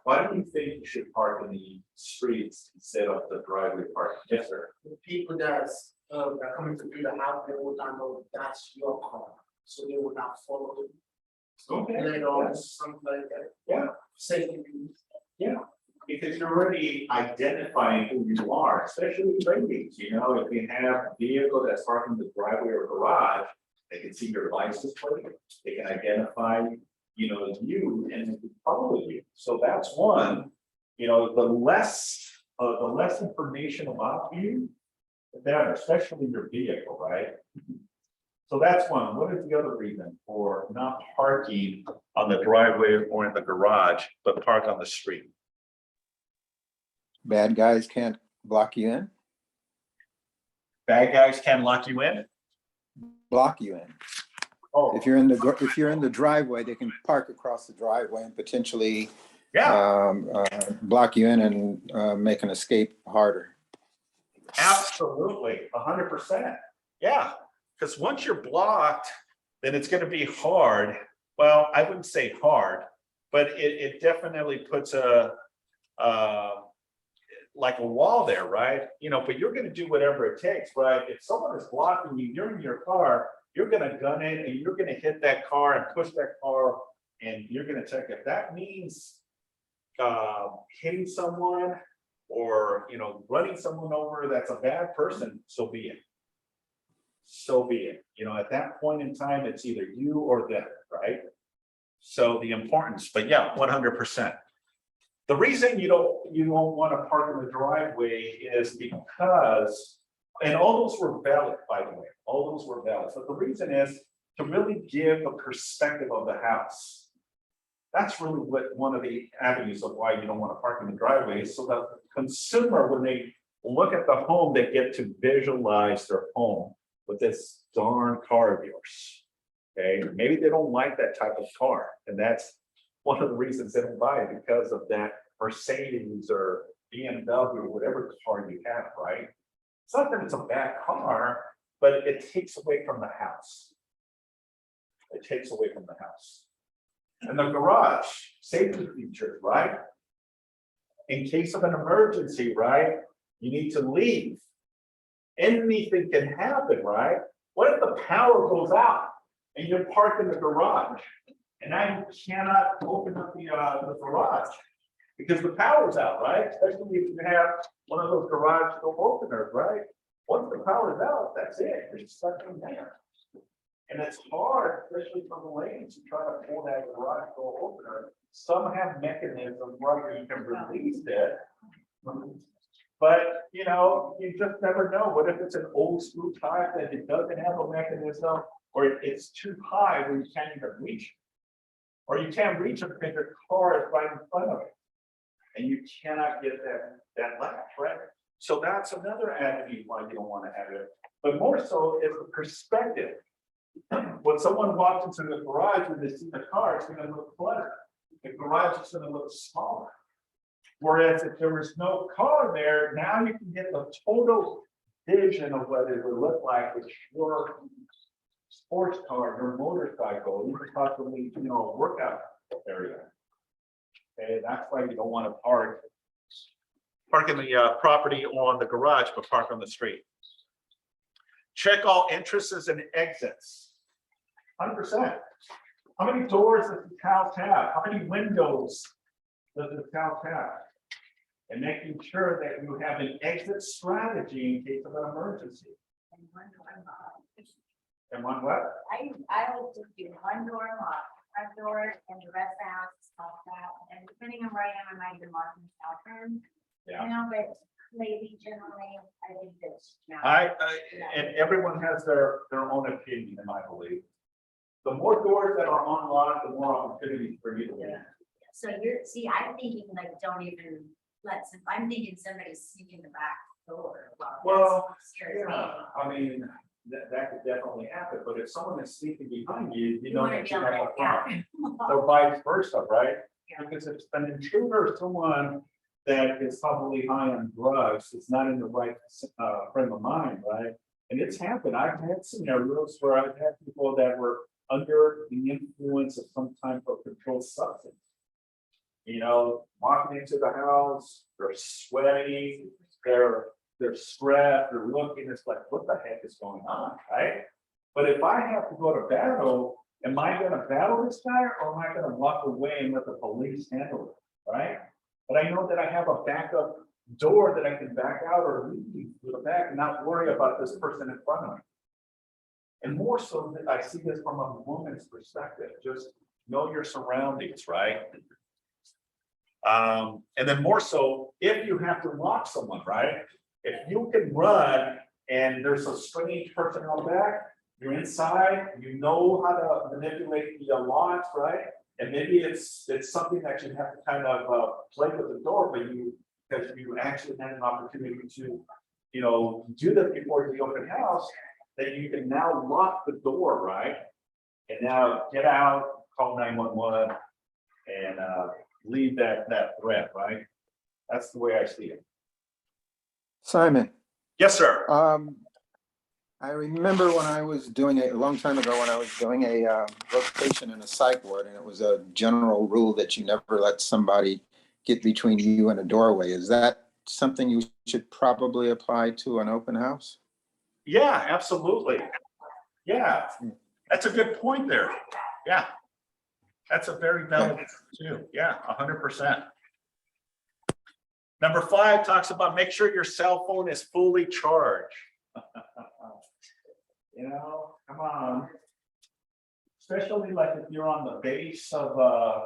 why do you think you should park in the streets instead of the driveway parking? Yes, sir. The people that's that coming to view the house, they will not know that's your car, so they will not follow it. Okay. Later on, something like that. Yeah. Safety. Yeah, because you're already identifying who you are, especially ladies, you know, if you have a vehicle that's parked in the driveway or garage, they can see your license plate, they can identify, you know, you and follow you. So that's one, you know, the less information about you, the better, especially your vehicle, right? So that's one. What is the other reason for not parking on the driveway or in the garage, but park on the street? Bad guys can't block you in, Bad guys can lock you in? block you in. Oh, If you're in the driveway, they can park across the driveway and potentially Yeah, block you in and make an escape harder. absolutely, 100%. Yeah, because once you're blocked, then it's going to be hard. Well, I wouldn't say hard, but it definitely puts like a wall there, right? You know, but you're going to do whatever it takes, right? If someone is blocking you, you're in your car, you're going to gun it and you're going to hit that car and push that car and you're going to check it. That means hitting someone or, you know, running someone over, that's a bad person, so be it. So be it. You know, at that point in time, it's either you or them, right? So the importance, but yeah, 100%. The reason you don't want to park in the driveway is because, and all those were valid, by the way, all those were valid. So the reason is to really give a perspective of the house. That's really what one of the avenues of why you don't want to park in the driveway is so that the consumer, when they look at the home, they get to visualize their home with this darn car of yours. Okay, maybe they don't like that type of car, and that's one of the reasons they don't buy it, because of that Mercedes or BMW or whatever car you have, right? It's not that it's a bad car, but it takes away from the house. It takes away from the house. And the garage, safety features, right? In case of an emergency, right? You need to leave. anything can happen, right? What if the power goes out and you're parked in the garage? And now you cannot open up the garage because the power's out, right? Especially if you have one of those garage door openers, right? Once the power's out, that's it, you're stuck in there. And it's hard, especially for the ladies to try to pull that garage door opener. Some have mechanisms where you can release it. But, you know, you just never know. What if it's an old school type that it doesn't have a mechanism, or it's too high where you can't even reach it? Or you can't reach it because your car is right in front of it. And you cannot get that latch, right? So that's another avenue why you don't want to have it. But more so is the perspective. When someone walks into the garage and they see the car, it's going to look cluttered. The garage is going to look smaller. Whereas if there was no car there, now you can get the total vision of what it would look like with your sports car, your motorcycle, you could possibly, you know, workout area. Okay, that's why you don't want to park in the property on the garage, but park on the street. Check all entrances and exits. 100%. How many doors does the house have? How many windows does the house have? And making sure that you have an exit strategy in case of an emergency. And one door lock. And one what? I would just do one door lock, front door, and the rest of the house is locked out, and depending on where I am, I might even lock myself in. Yeah. You know, but maybe generally, I think this. And everyone has their own opinion, I believe. The more doors that are unlocked, the more opportunities for you to win. So see, I'm thinking like, don't even I'm thinking somebody's sneaking the back door. Well, that's scares me. yeah, I mean, that could definitely happen, but if someone is sneaking behind you, you You know wanna that be you on have the a front. lookout. So vice versa, right? Yeah. Because if an intruder is someone that is probably high on drugs, it's not in the right frame of mind, right? And it's happened. I've had scenarios where I've had people that were under the influence of some type of controlled substance. You know, walking into the house, they're sweaty, they're stressed, they're looking, it's like, what the heck is going on, right? But if I have to go to battle, am I gonna battle this guy, or am I gonna walk away and let the police handle it, right? But I know that I have a backup door that I can back out or leave through the back and not worry about this person in front of me. And more so, that I see this from a woman's perspective, just know your surroundings, right? And then more so, if you have to lock someone, right? If you can run and there's a strange person out back, you're inside, you know how to manipulate the locks, right? And maybe it's something that you have to kind of play with the door, but because you actually had an opportunity to, you know, do that before the open house, that you can now lock the door, right? And now get out, call 911, and leave that threat, right? That's the way I see it. Simon, Yes, sir. I remember when I was doing a long time ago, when I was doing a rotation in a psych ward, and it was a general rule that you never let somebody get between you and a doorway. Is that something you should probably apply to an open house? Yeah, absolutely. Yeah, that's a good point there. Yeah. That's a very valid too. Yeah, 100%. Number 5 talks about make sure your cell phone is fully charged. You know, come on. Especially like if you're on the base of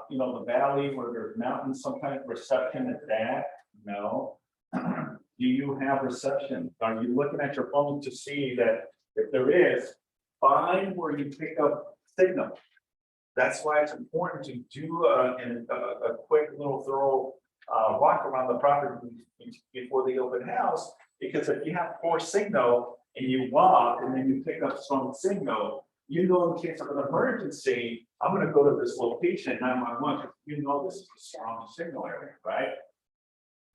you know, the valley where there's mountains, some kind of reception is bad. No. Do you have reception? Are you looking at your phone to see that if there is, find where you pick up signal? That's why it's important to do a quick little thorough walk around the property before the open house, because if you have poor signal and you walk and then you pick up strong signal, you know, in case of an emergency, I'm going to go to this location 911. You know, this is a strong signal area, right?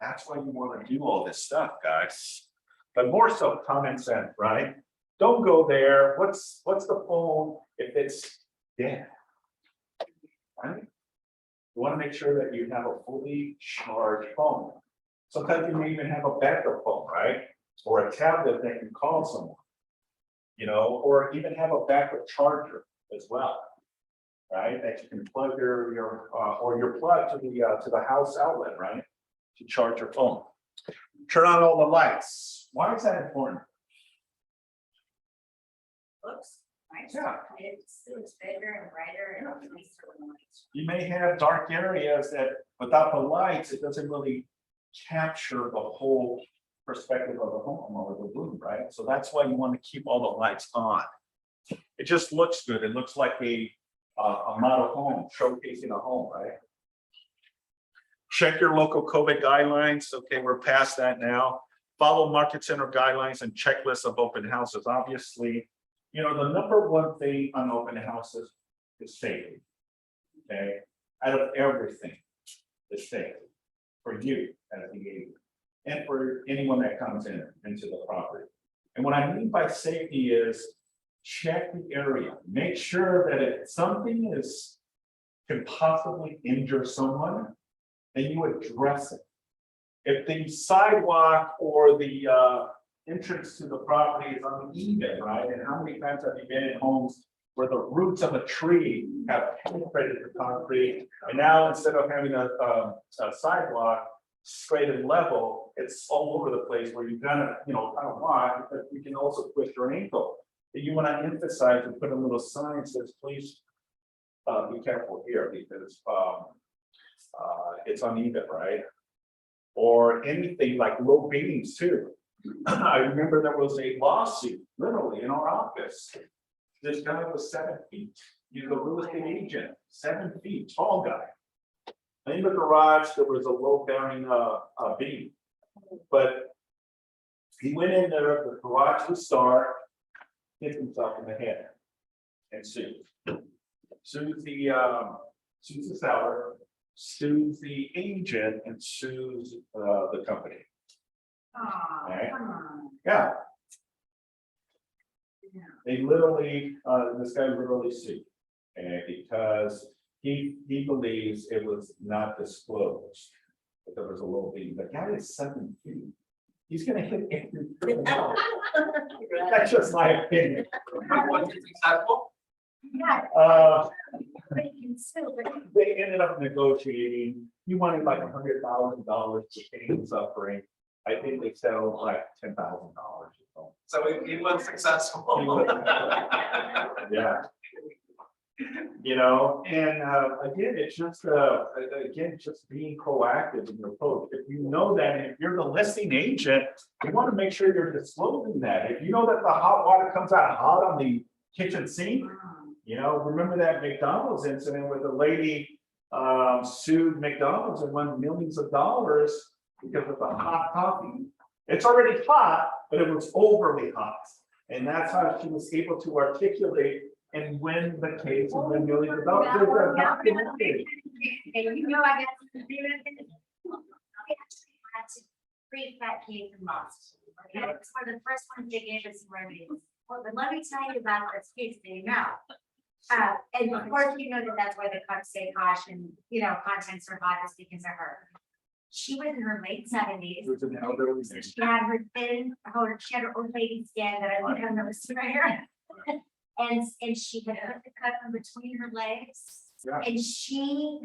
That's why you want to do all this stuff, guys. But more so common sense, right? Don't go there. What's the phone if it's dead? Right? You want to make sure that you have a fully charged phone. Sometimes you may even have a backup phone, right? or a tablet that can call someone. You know, or even have a backup charger as well. Right, that you can plug or your plug to the house outlet, right? To charge your phone. Turn on all the lights. Why is that important? Looks nice. Yeah. It's bigger and brighter and nicer when the lights. You may have dark areas that without the lights, it doesn't really capture the whole perspective of the home or the room, right? So that's why you want to keep all the lights on. It just looks good. It looks like a model home, showcasing a home, right? Check your local COVID guidelines. Okay, we're past that now. Follow market center guidelines and checklists of open houses. Obviously, you know, the number one thing on open houses is safety. Okay, out of everything, is safety for you as the agent and for anyone that comes into the property. And what I mean by safety is check the area, make sure that if something can possibly injure someone, then you address it. If the sidewalk or the entrance to the property is uneven, right? And how many times have you been in homes where the roots of a tree have penetrated the concrete, and now instead of having a sidewalk straight and level, it's all over the place where you're gonna, you know, kind of walk, but you can also twist your ankle. You want to emphasize and put a little sign that says, please be careful here because it's uneven, right? Or anything like low beams too. I remember there was a lawsuit literally in our office. This guy was 7 feet. He's a real estate agent, 7 feet, tall guy. In the garage, there was a low bearing beam, but he went in there, the garage was dark, hit himself in the head and sued. Sues the seller, sues the agent, and sues the company. Oh, Right. come on. Yeah, Yeah. they literally, this guy literally sued. And because he believes it was not disclosed, that there was a low beam. The guy is 7 feet. He's gonna hit every. That's just my opinion. Was it successful? Yeah. Uh, But you can still, but They ended up negotiating, he wanted like $100,000 to pay him suffering. I think they settled like $10,000 or so. So he was successful. Yeah. You know, and again, it's just just being proactive in your approach. If you know that, if you're the listing agent, you want to make sure you're disclosing that. If you know that the hot water comes out hot on the kitchen sink, you know, remember that McDonald's incident where the lady sued McDonald's and won millions of dollars because of the hot coffee. It's already hot, but it was overly hot. And that's how she was able to articulate and win the case and win millions of dollars. There's a documentary. and you know, I got to do it. We actually had to create that case in Boston. Okay, it's one of the first ones they gave us remedies. Well, but let me tell you about this case, so you know. And of course, you know that that's why the cops say caution, you know, contents are hot is because of her. She was in her late 70s. It was an elderly So man. she had her thin, she had her old lady skin that I think I've never seen right here. And she had put the cut in between her legs. Yeah. And she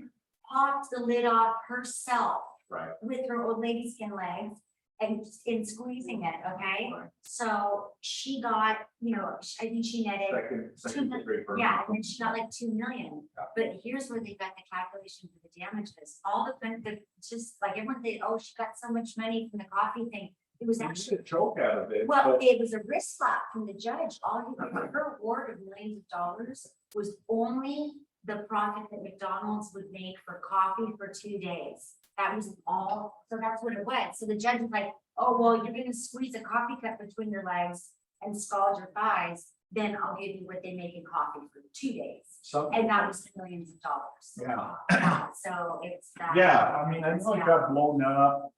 popped the lid off herself Right. with her old lady skin legs and in squeezing it, okay? Right. So she got, you know, I think she netted, Second degree burn. yeah, and then she got like 2 million. Yeah. But here's where they got the calculation for the damages. All the just like everyone said, oh, she got so much money from the coffee thing. It was You actually, get a joke out of it. well, but- it was a wrist slap from the judge. Her award of millions of dollars was only the profit that McDonald's would make for coffee for 2 days. That was all, so that's what it was. So the judge was like, oh, well, you're gonna squeeze a coffee cup between your legs and scald your thighs, then I'll give you what they make in coffee for 2 days. Something. And that was millions of dollars. Yeah. Yeah, so it's that. Yeah, I mean, I know it Yeah. got blown up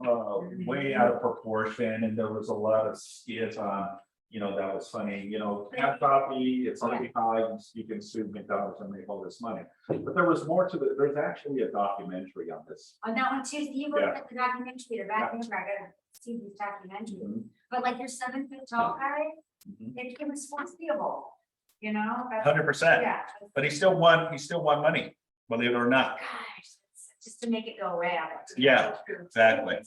way out of proportion, and there was a lot of skits on that was funny, cat copy, it's already high, you can sue McDonald's and make all this money. But there was more to it, there's actually a documentary on this. On that one too, so you look Yeah. at the documentary, I gotta see this documentary, Mhm. but like your 7 foot tall guy, Mhm. it was foreseeable, that's- 100%. Yeah. But he still won money, believe it or not. Gosh, just to make it go away on it. Yeah, exactly.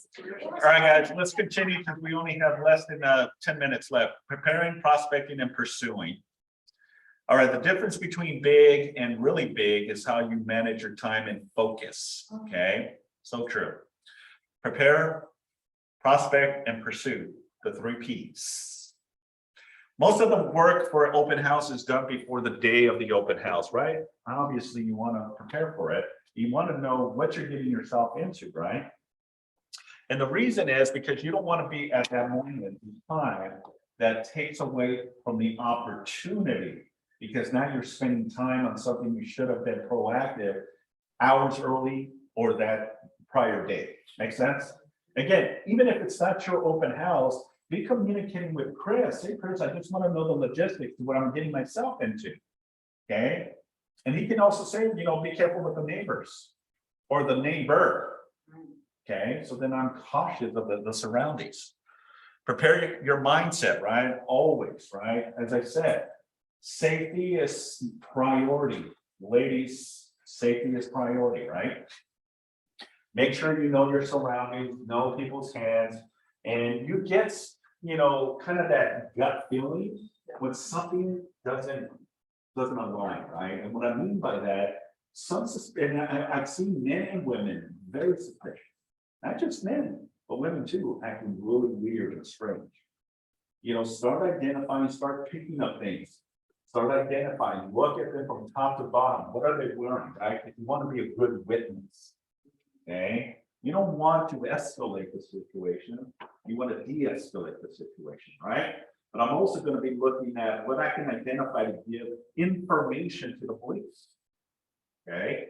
All right, guys, let's continue because we only have less than 10 minutes left. Preparing, prospecting, and pursuing. All right, the difference between big and really big is how you manage your time and focus. Okay, so true. Prepare, prospect, and pursue, the 3 Ps. Most of the work for an open house is done before the day of the open house, right? Obviously, you want to prepare for it. You want to know what you're getting yourself into, right? And the reason is because you don't want to be at that moment in time that takes away from the opportunity, because now you're spending time on something you should have been proactive hours early or that prior day. Make sense? Again, even if it's not your open house, be communicating with Chris. Hey, Chris, I just want to know the logistics of what I'm getting myself into. Okay? And he can also say, be careful with the neighbors or the neighbor. Okay, so then I'm cautious of the surroundings. Prepare your mindset, right? Always, right? As I said, safety is priority. Ladies, safety is priority, right? Make sure you know your surroundings, know people's hands, and you get, kind of that gut feeling when something doesn't align, right? And what I mean by that, I've seen men and women very suspicious, not just men, but women too, acting really weird and strange. Start identifying, start picking up things, start identifying, look at them from top to bottom. What are they wearing, right? If you want to be a good witness, okay? You don't want to escalate the situation. You want to de-escalate the situation, right? But I'm also going to be looking at what I can identify to give information to the police. Okay.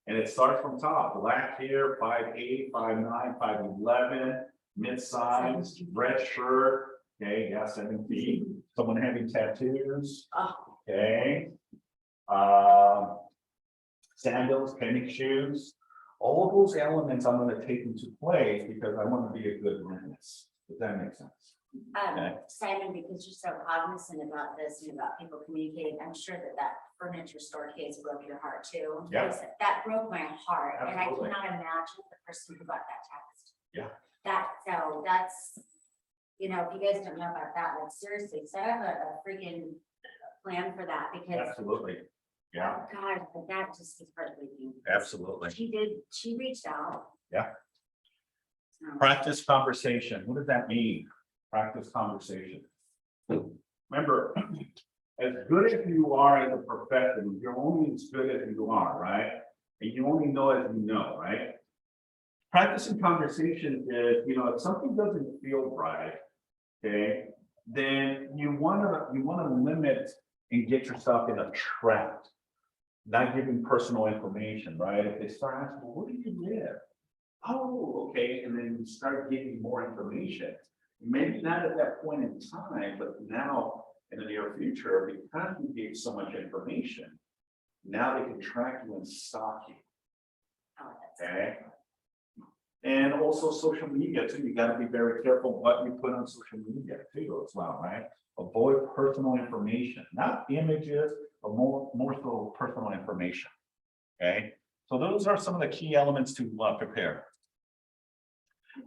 And it starts from top, black hair, 5'8", 5'9", 5'11", mid-size, red shirt. Okay, yeah, 7 feet. Someone having tattoos. Okay. Sandals, tennis shoes. All of those elements I'm going to take into play because I want to be a good witness. Does that make sense? Okay. Simon, because you're so cognizant about this and about people communicating, I'm sure that furniture store case broke your heart too. Yeah. Because that broke my heart, and I Absolutely. cannot imagine the person who got that text. Yeah. That's, if you guys don't know about that, like seriously, set up a freaking plan for that, because Absolutely. Yeah, oh God, but that just is heartbreaking. absolutely. She reached out. Yeah. So, Practice conversation. What does that mean? Practice conversation. Remember, as good as you are as a professional, you're only as good as you are, right? And you only know as you know, right? Practicing conversation is, if something doesn't feel right, okay, then you wanna limit and get yourself in a trap. Not giving personal information, right? If they start asking, well, where do you live? Oh, okay, and then you start getting more information. Maybe not at that point in time, but now in the near future, because you gave so much information, now they can track you and stalk you. oh, that's- Okay. And also social media too. You got to be very careful what you put on social media too as well, right? Avoid personal information, not images, but more so personal information. Okay. So those are some of the key elements to prepare.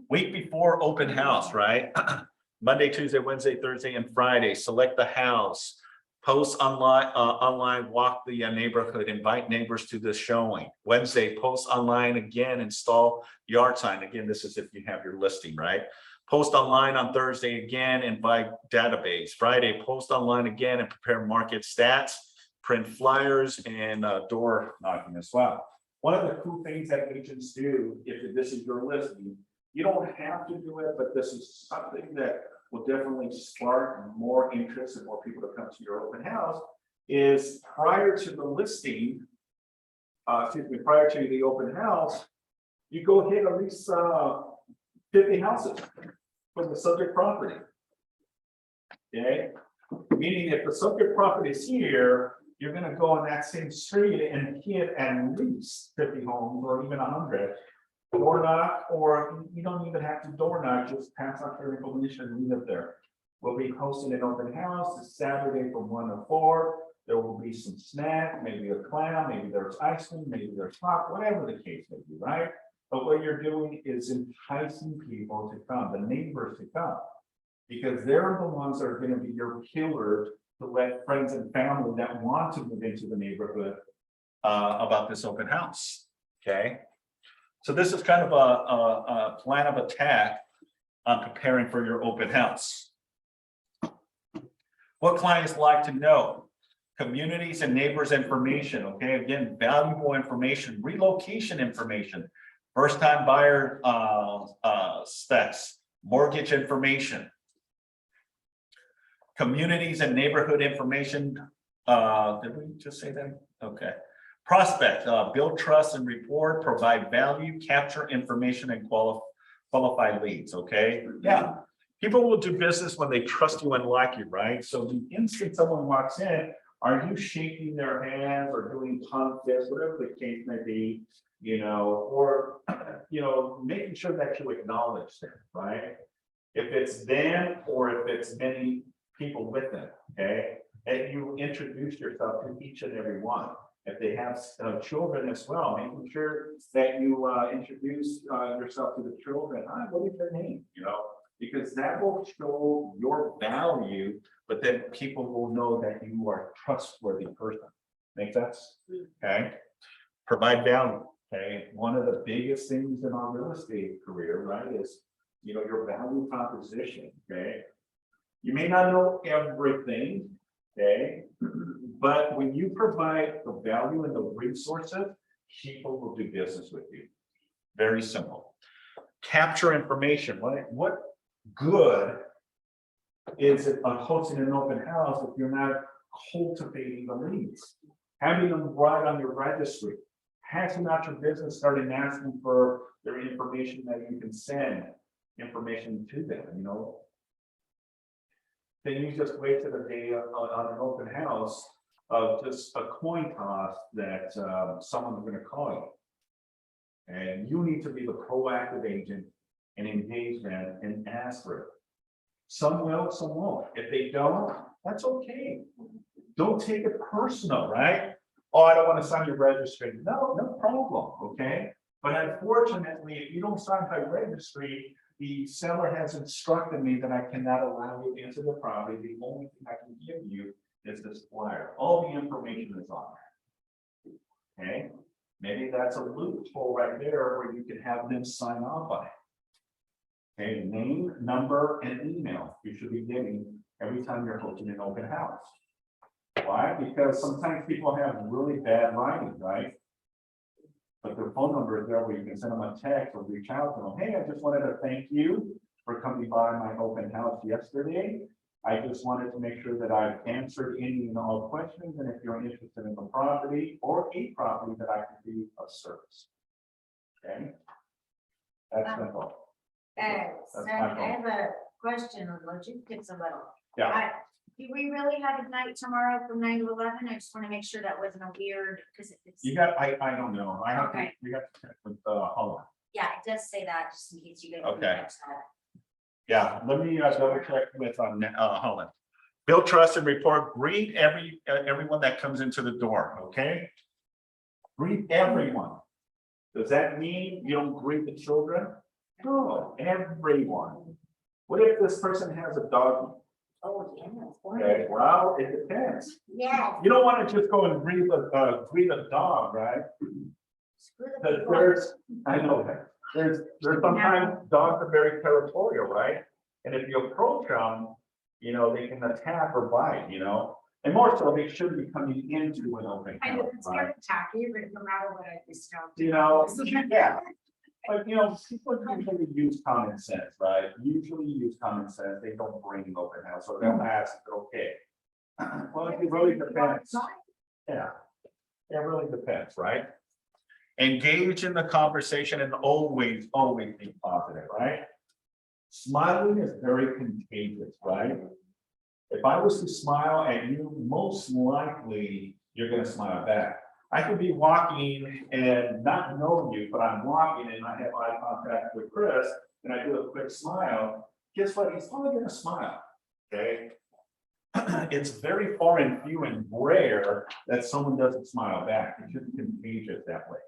Week before open house, right? Monday, Tuesday, Wednesday, Thursday, and Friday. Select the house. Post online, walk the neighborhood, invite neighbors to the showing. Wednesday, post online again, install yard sign. Again, this is if you have your listing, right? Post online on Thursday again, invite database. Friday, post online again and prepare market stats, print flyers, and door knocking as well. One of the cool things that agents do, if this is your listing, you don't have to do it, but this is something that will definitely spark more interest and more people to come to your open house, is prior to the listing, prior to the open house, you go hit at least 50 houses from the subject property. Okay, meaning if the subject property is here, you're gonna go on that same street and hit at least 50 homes or even 100. Door knock, or you don't even have to door knock, just pass out your information and leave it there. We'll be hosting an open house this Saturday from 1 to 4. There will be some snack, maybe a clown, maybe there's ice cream, maybe there's pop, whatever the case may be, right? But what you're doing is enticing people to come, the neighbors to come. Because they're the ones that are gonna be your killers to let friends and family that want to move into the neighborhood about this open house, okay? So this is kind of a plan of attack on preparing for your open house. What clients like to know? Communities and neighbors information, okay? Again, valuable information, relocation information, first-time buyer specs, mortgage information. Communities and neighborhood information, did we just say that? Okay. Prospect, build trust and rapport, provide value, capture information and qualify leads, okay? Yeah, people will do business when they trust you and like you, right? So the instant someone walks in, are you shaking their hands or doing tongue fists, whatever the case may be, you know, or, you know, making sure that you acknowledge them, right? If it's them or if it's many people with them, okay? And you introduce yourself to each and every one. If they have children as well, making sure that you introduce yourself to the children. Hi, what is your name? You know, because that will show your value, but then people will know that you are a trustworthy person. Make sense? Okay. Provide value. Okay. One of the biggest things in our real estate career, right, is, you know, your value proposition. Okay. You may not know everything. Okay. But when you provide the value and the resources, people will do business with you. Very simple. Capture information. What good is it on hosting an open house if you're not cultivating the leads? Having them right on your registry, passing out your business, starting asking for their information that you can send information to them, you know. Then you just wasted a day on an open house of just a coin toss that someone's going to call you. And you need to be the proactive agent and engage them and ask for it. Some will, some won't. If they don't, that's okay. Don't take it personal, right? Oh, I don't want to sign your registry. No, no problem, okay? But unfortunately, if you don't sign my registry, the seller has instructed me that I cannot allow you into the property. The only thing I can give you is this flyer. All the information is on there. Okay, maybe that's a loophole right there where you can have them sign off on it. Okay, name, number, and email you should be getting every time you're hosting an open house. Why? Because sometimes people have really bad writing, right? But their phone number is there where you can send them a text or reach out to them. Hey, I just wanted to thank you for coming by my open house yesterday. I just wanted to make sure that I've answered any and all questions. And if you're interested in the property or a property that I can be of service. Okay. That's simple. So I have a question on logistics a little. Yeah. Do we really have a night tomorrow from 9 to 11? I just want to make sure that wasn't a weird, because it's. You got, I don't know. I have to, Okay. we have to check with Holland. Yeah, it does say that, just in case you guys. Okay. Yeah, let me double check with Holland. Build trust and report. Greet everyone that comes into the door. Okay. Greet everyone. Does that mean you don't greet the children? No, everyone. What if this person has a dog? Oh, yeah. Okay, well, it depends. Yeah. You don't want to just go and greet a dog, right? Screw the Because people. there's, I know that, there's sometimes dogs are very territorial, right? And if you approach them, you know, they can attack or bite, you know, and more so, they should be coming into an open I house, know it's kind right? of tacky, but no matter what, I just don't. You know, yeah. But you know, people usually use common sense, right? Usually use common sense. They don't bring open house, so they'll ask, okay. Well, it really depends. Yeah. It really depends, right? Engage in the conversation and always be positive, right? Smiling is very contagious, right? If I was to smile at you, most likely you're gonna smile back. I could be walking and not know you, but I'm walking and I have eye contact with Chris and I do a quick smile. Guess what? He's probably gonna smile, okay? It's very far and few and rare that someone doesn't smile back. It's just contagious that way.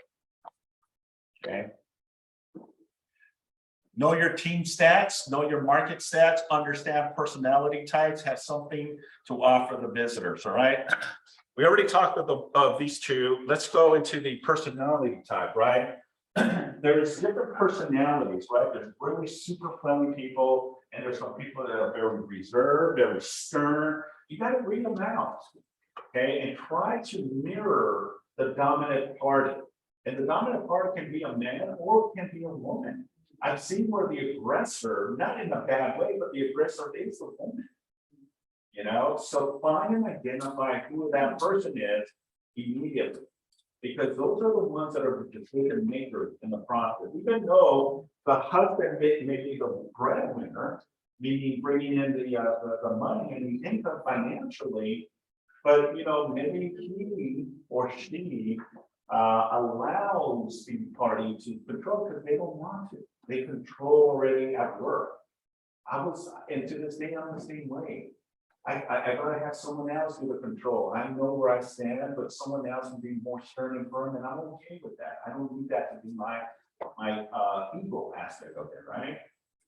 Okay. Know your team stats, know your market stats, understand personality types, have something to offer the visitors, all right? We already talked of these two. Let's go into the personality type, right? There's different personalities, right? There's really super friendly people, and there's some people that are very reserved, very stern. You got to read them out, okay? And try to mirror the dominant party. And the dominant party can be a man or it can be a woman. I've seen where the aggressor, not in a bad way, but the aggressor is the woman. You know, so find and identify who that person is immediately. Because those are the ones that are the decision makers in the process. Even though the husband may be the breadwinner, meaning bringing in the money and the income financially, but you know, maybe he or she allows the party to control because they don't want to. They control already at work. And to this day, I'm the same way. I gotta have someone else do the control. I know where I stand, but someone else can be more stern and firm, and I'm okay with that. I don't need that to be my ego aspect of it, right?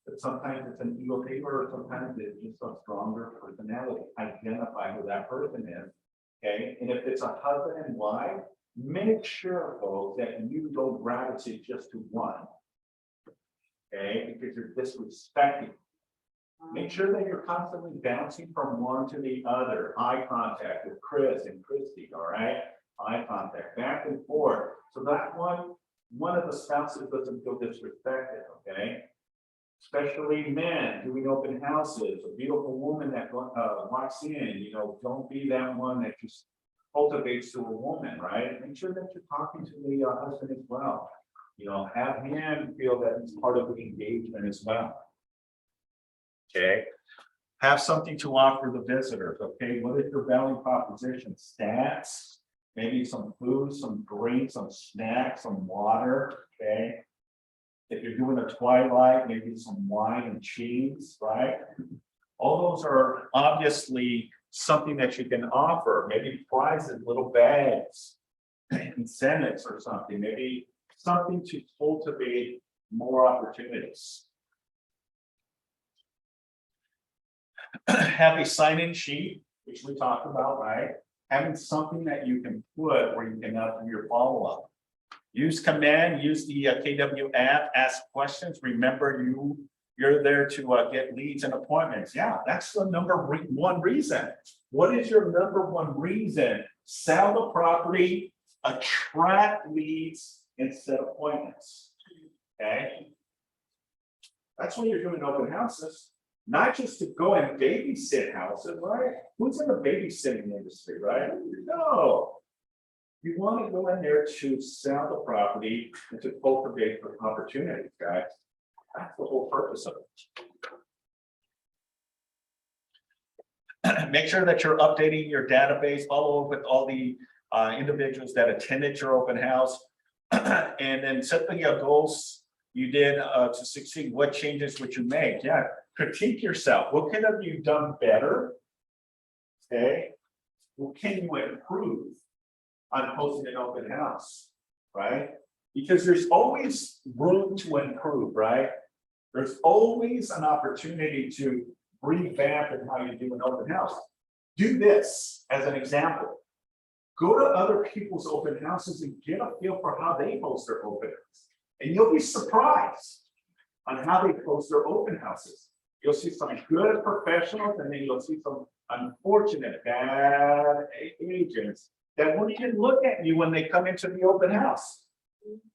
But sometimes it's an ego taper, or sometimes it's just a stronger personality. Identify who that person is, okay? And if it's a husband and wife, make sure, folks, that you don't gravitate just to one, okay? Because you're disrespecting. Make sure that you're constantly bouncing from one to the other. Eye contact with Chris and Christy, all right? Eye contact, back and forth. So that one of the spouses doesn't feel disrespected, okay? Especially men doing open houses, a beautiful woman that walks in, you know, don't be that one that just cultivates to a woman, right? Make sure that you're talking to the husband as well. You know, have him feel that he's part of the engagement as well. Okay, have something to offer the visitors. Okay, what is your value proposition? Stats, maybe some food, some drinks, some snacks, some water. Okay, if you're doing a twilight, maybe some wine and cheese, right? All those are obviously something that you can offer. Maybe prizes, little bags, incentives or something. Maybe something to cultivate more opportunities. Have a sign-in sheet, which we talked about, right? Having something that you can put where you can do your follow-up. Use command, use the KW app, ask questions. Remember, you're there to get leads and appointments. Yeah, that's the number one reason. What is your number one reason? Sell the property, attract leads, and set appointments. Okay. That's when you're doing open houses. Not just to go and babysit houses, right? Who's in the babysitting industry, right? No. You want to go in there to sell the property and to cultivate the opportunities, guys. That's the whole purpose of it. Make sure that you're updating your database, follow up with all the individuals that attended your open house, and then set the goals you did to succeed. What changes would you make? Yeah. Critique yourself. What could have you done better? Okay. What can you improve on hosting an open house? Right? Because there's always room to improve, right? There's always an opportunity to revamp in how you do an open house. Do this as an example. Go to other people's open houses and get a feel for how they host their open house. And you'll be surprised on how they host their open houses. You'll see some good professionals, and then you'll see some unfortunate bad agents that won't even look at you when they come into the open house.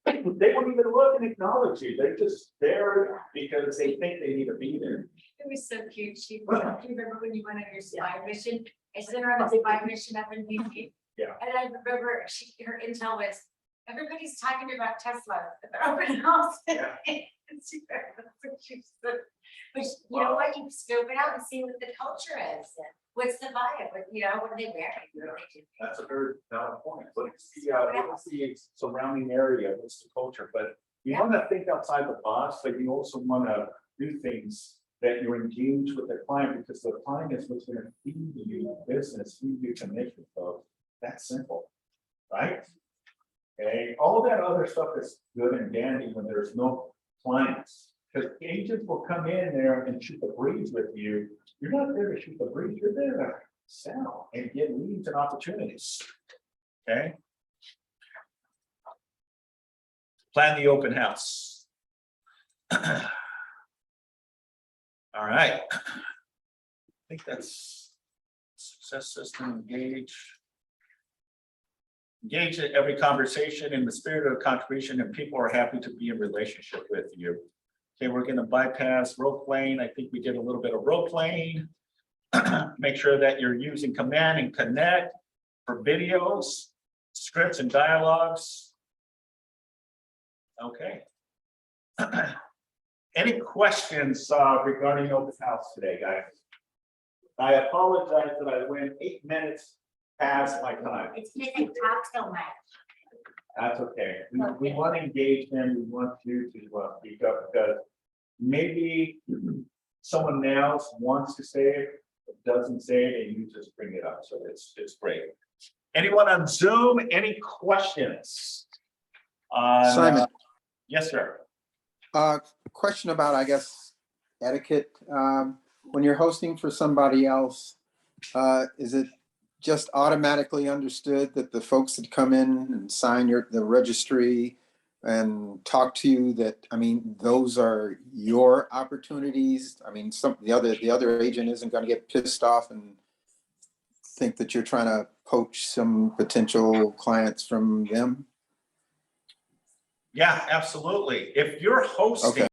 They won't even look and acknowledge you. They're just there because they think they need to be there. It was so cute. Do you remember when you went on your spy mission? I sent her on a spy mission up in DC. Yeah. And I remember her intel was, everybody's talking about Tesla at the open house. Yeah. But you know what? You scope it out and see what the culture is. What's the vibe? What, you know, what are they wearing? What are they doing? That's a very valid point. What's the surrounding area, what's the culture, but you Yeah. wanna think outside the box, but you also wanna do things that you're engaged with the client, because the client is what's gonna feed you business, feed you commission, so that's simple, right? Okay, all that other stuff is good and dandy when there's no clients, because agents will come in there and shoot the breeze with you. You're not there to shoot the breeze, you're there to sell and get leads and opportunities. Okay? Plan the open house. All right. I think that's success system, engage. Engage in every conversation in the spirit of contribution, and people are happy to be in relationship with you. Okay, we're gonna bypass role playing. I think we did a little bit of role playing. Make sure that you're using command and connect for videos, scripts and dialogues. Okay. Any questions regarding open house today, guys? I apologize that I went 8 minutes past my time. It's missing cocktail night. That's okay. We want to engage them. We want you to speak up, because maybe someone else wants to say it, but doesn't say it, and you just bring it up. So it's great. Anyone on Zoom? Any questions? Simon. Yes, sir. Question about, I guess, etiquette. When you're hosting for somebody else, is it just automatically understood that the folks that come in and sign the registry and talk to you, that, I mean, those are your opportunities? I mean, the other agent isn't going to get pissed off and think that you're trying to poach some potential clients from them? Yeah, absolutely. If you're hosting. Okay.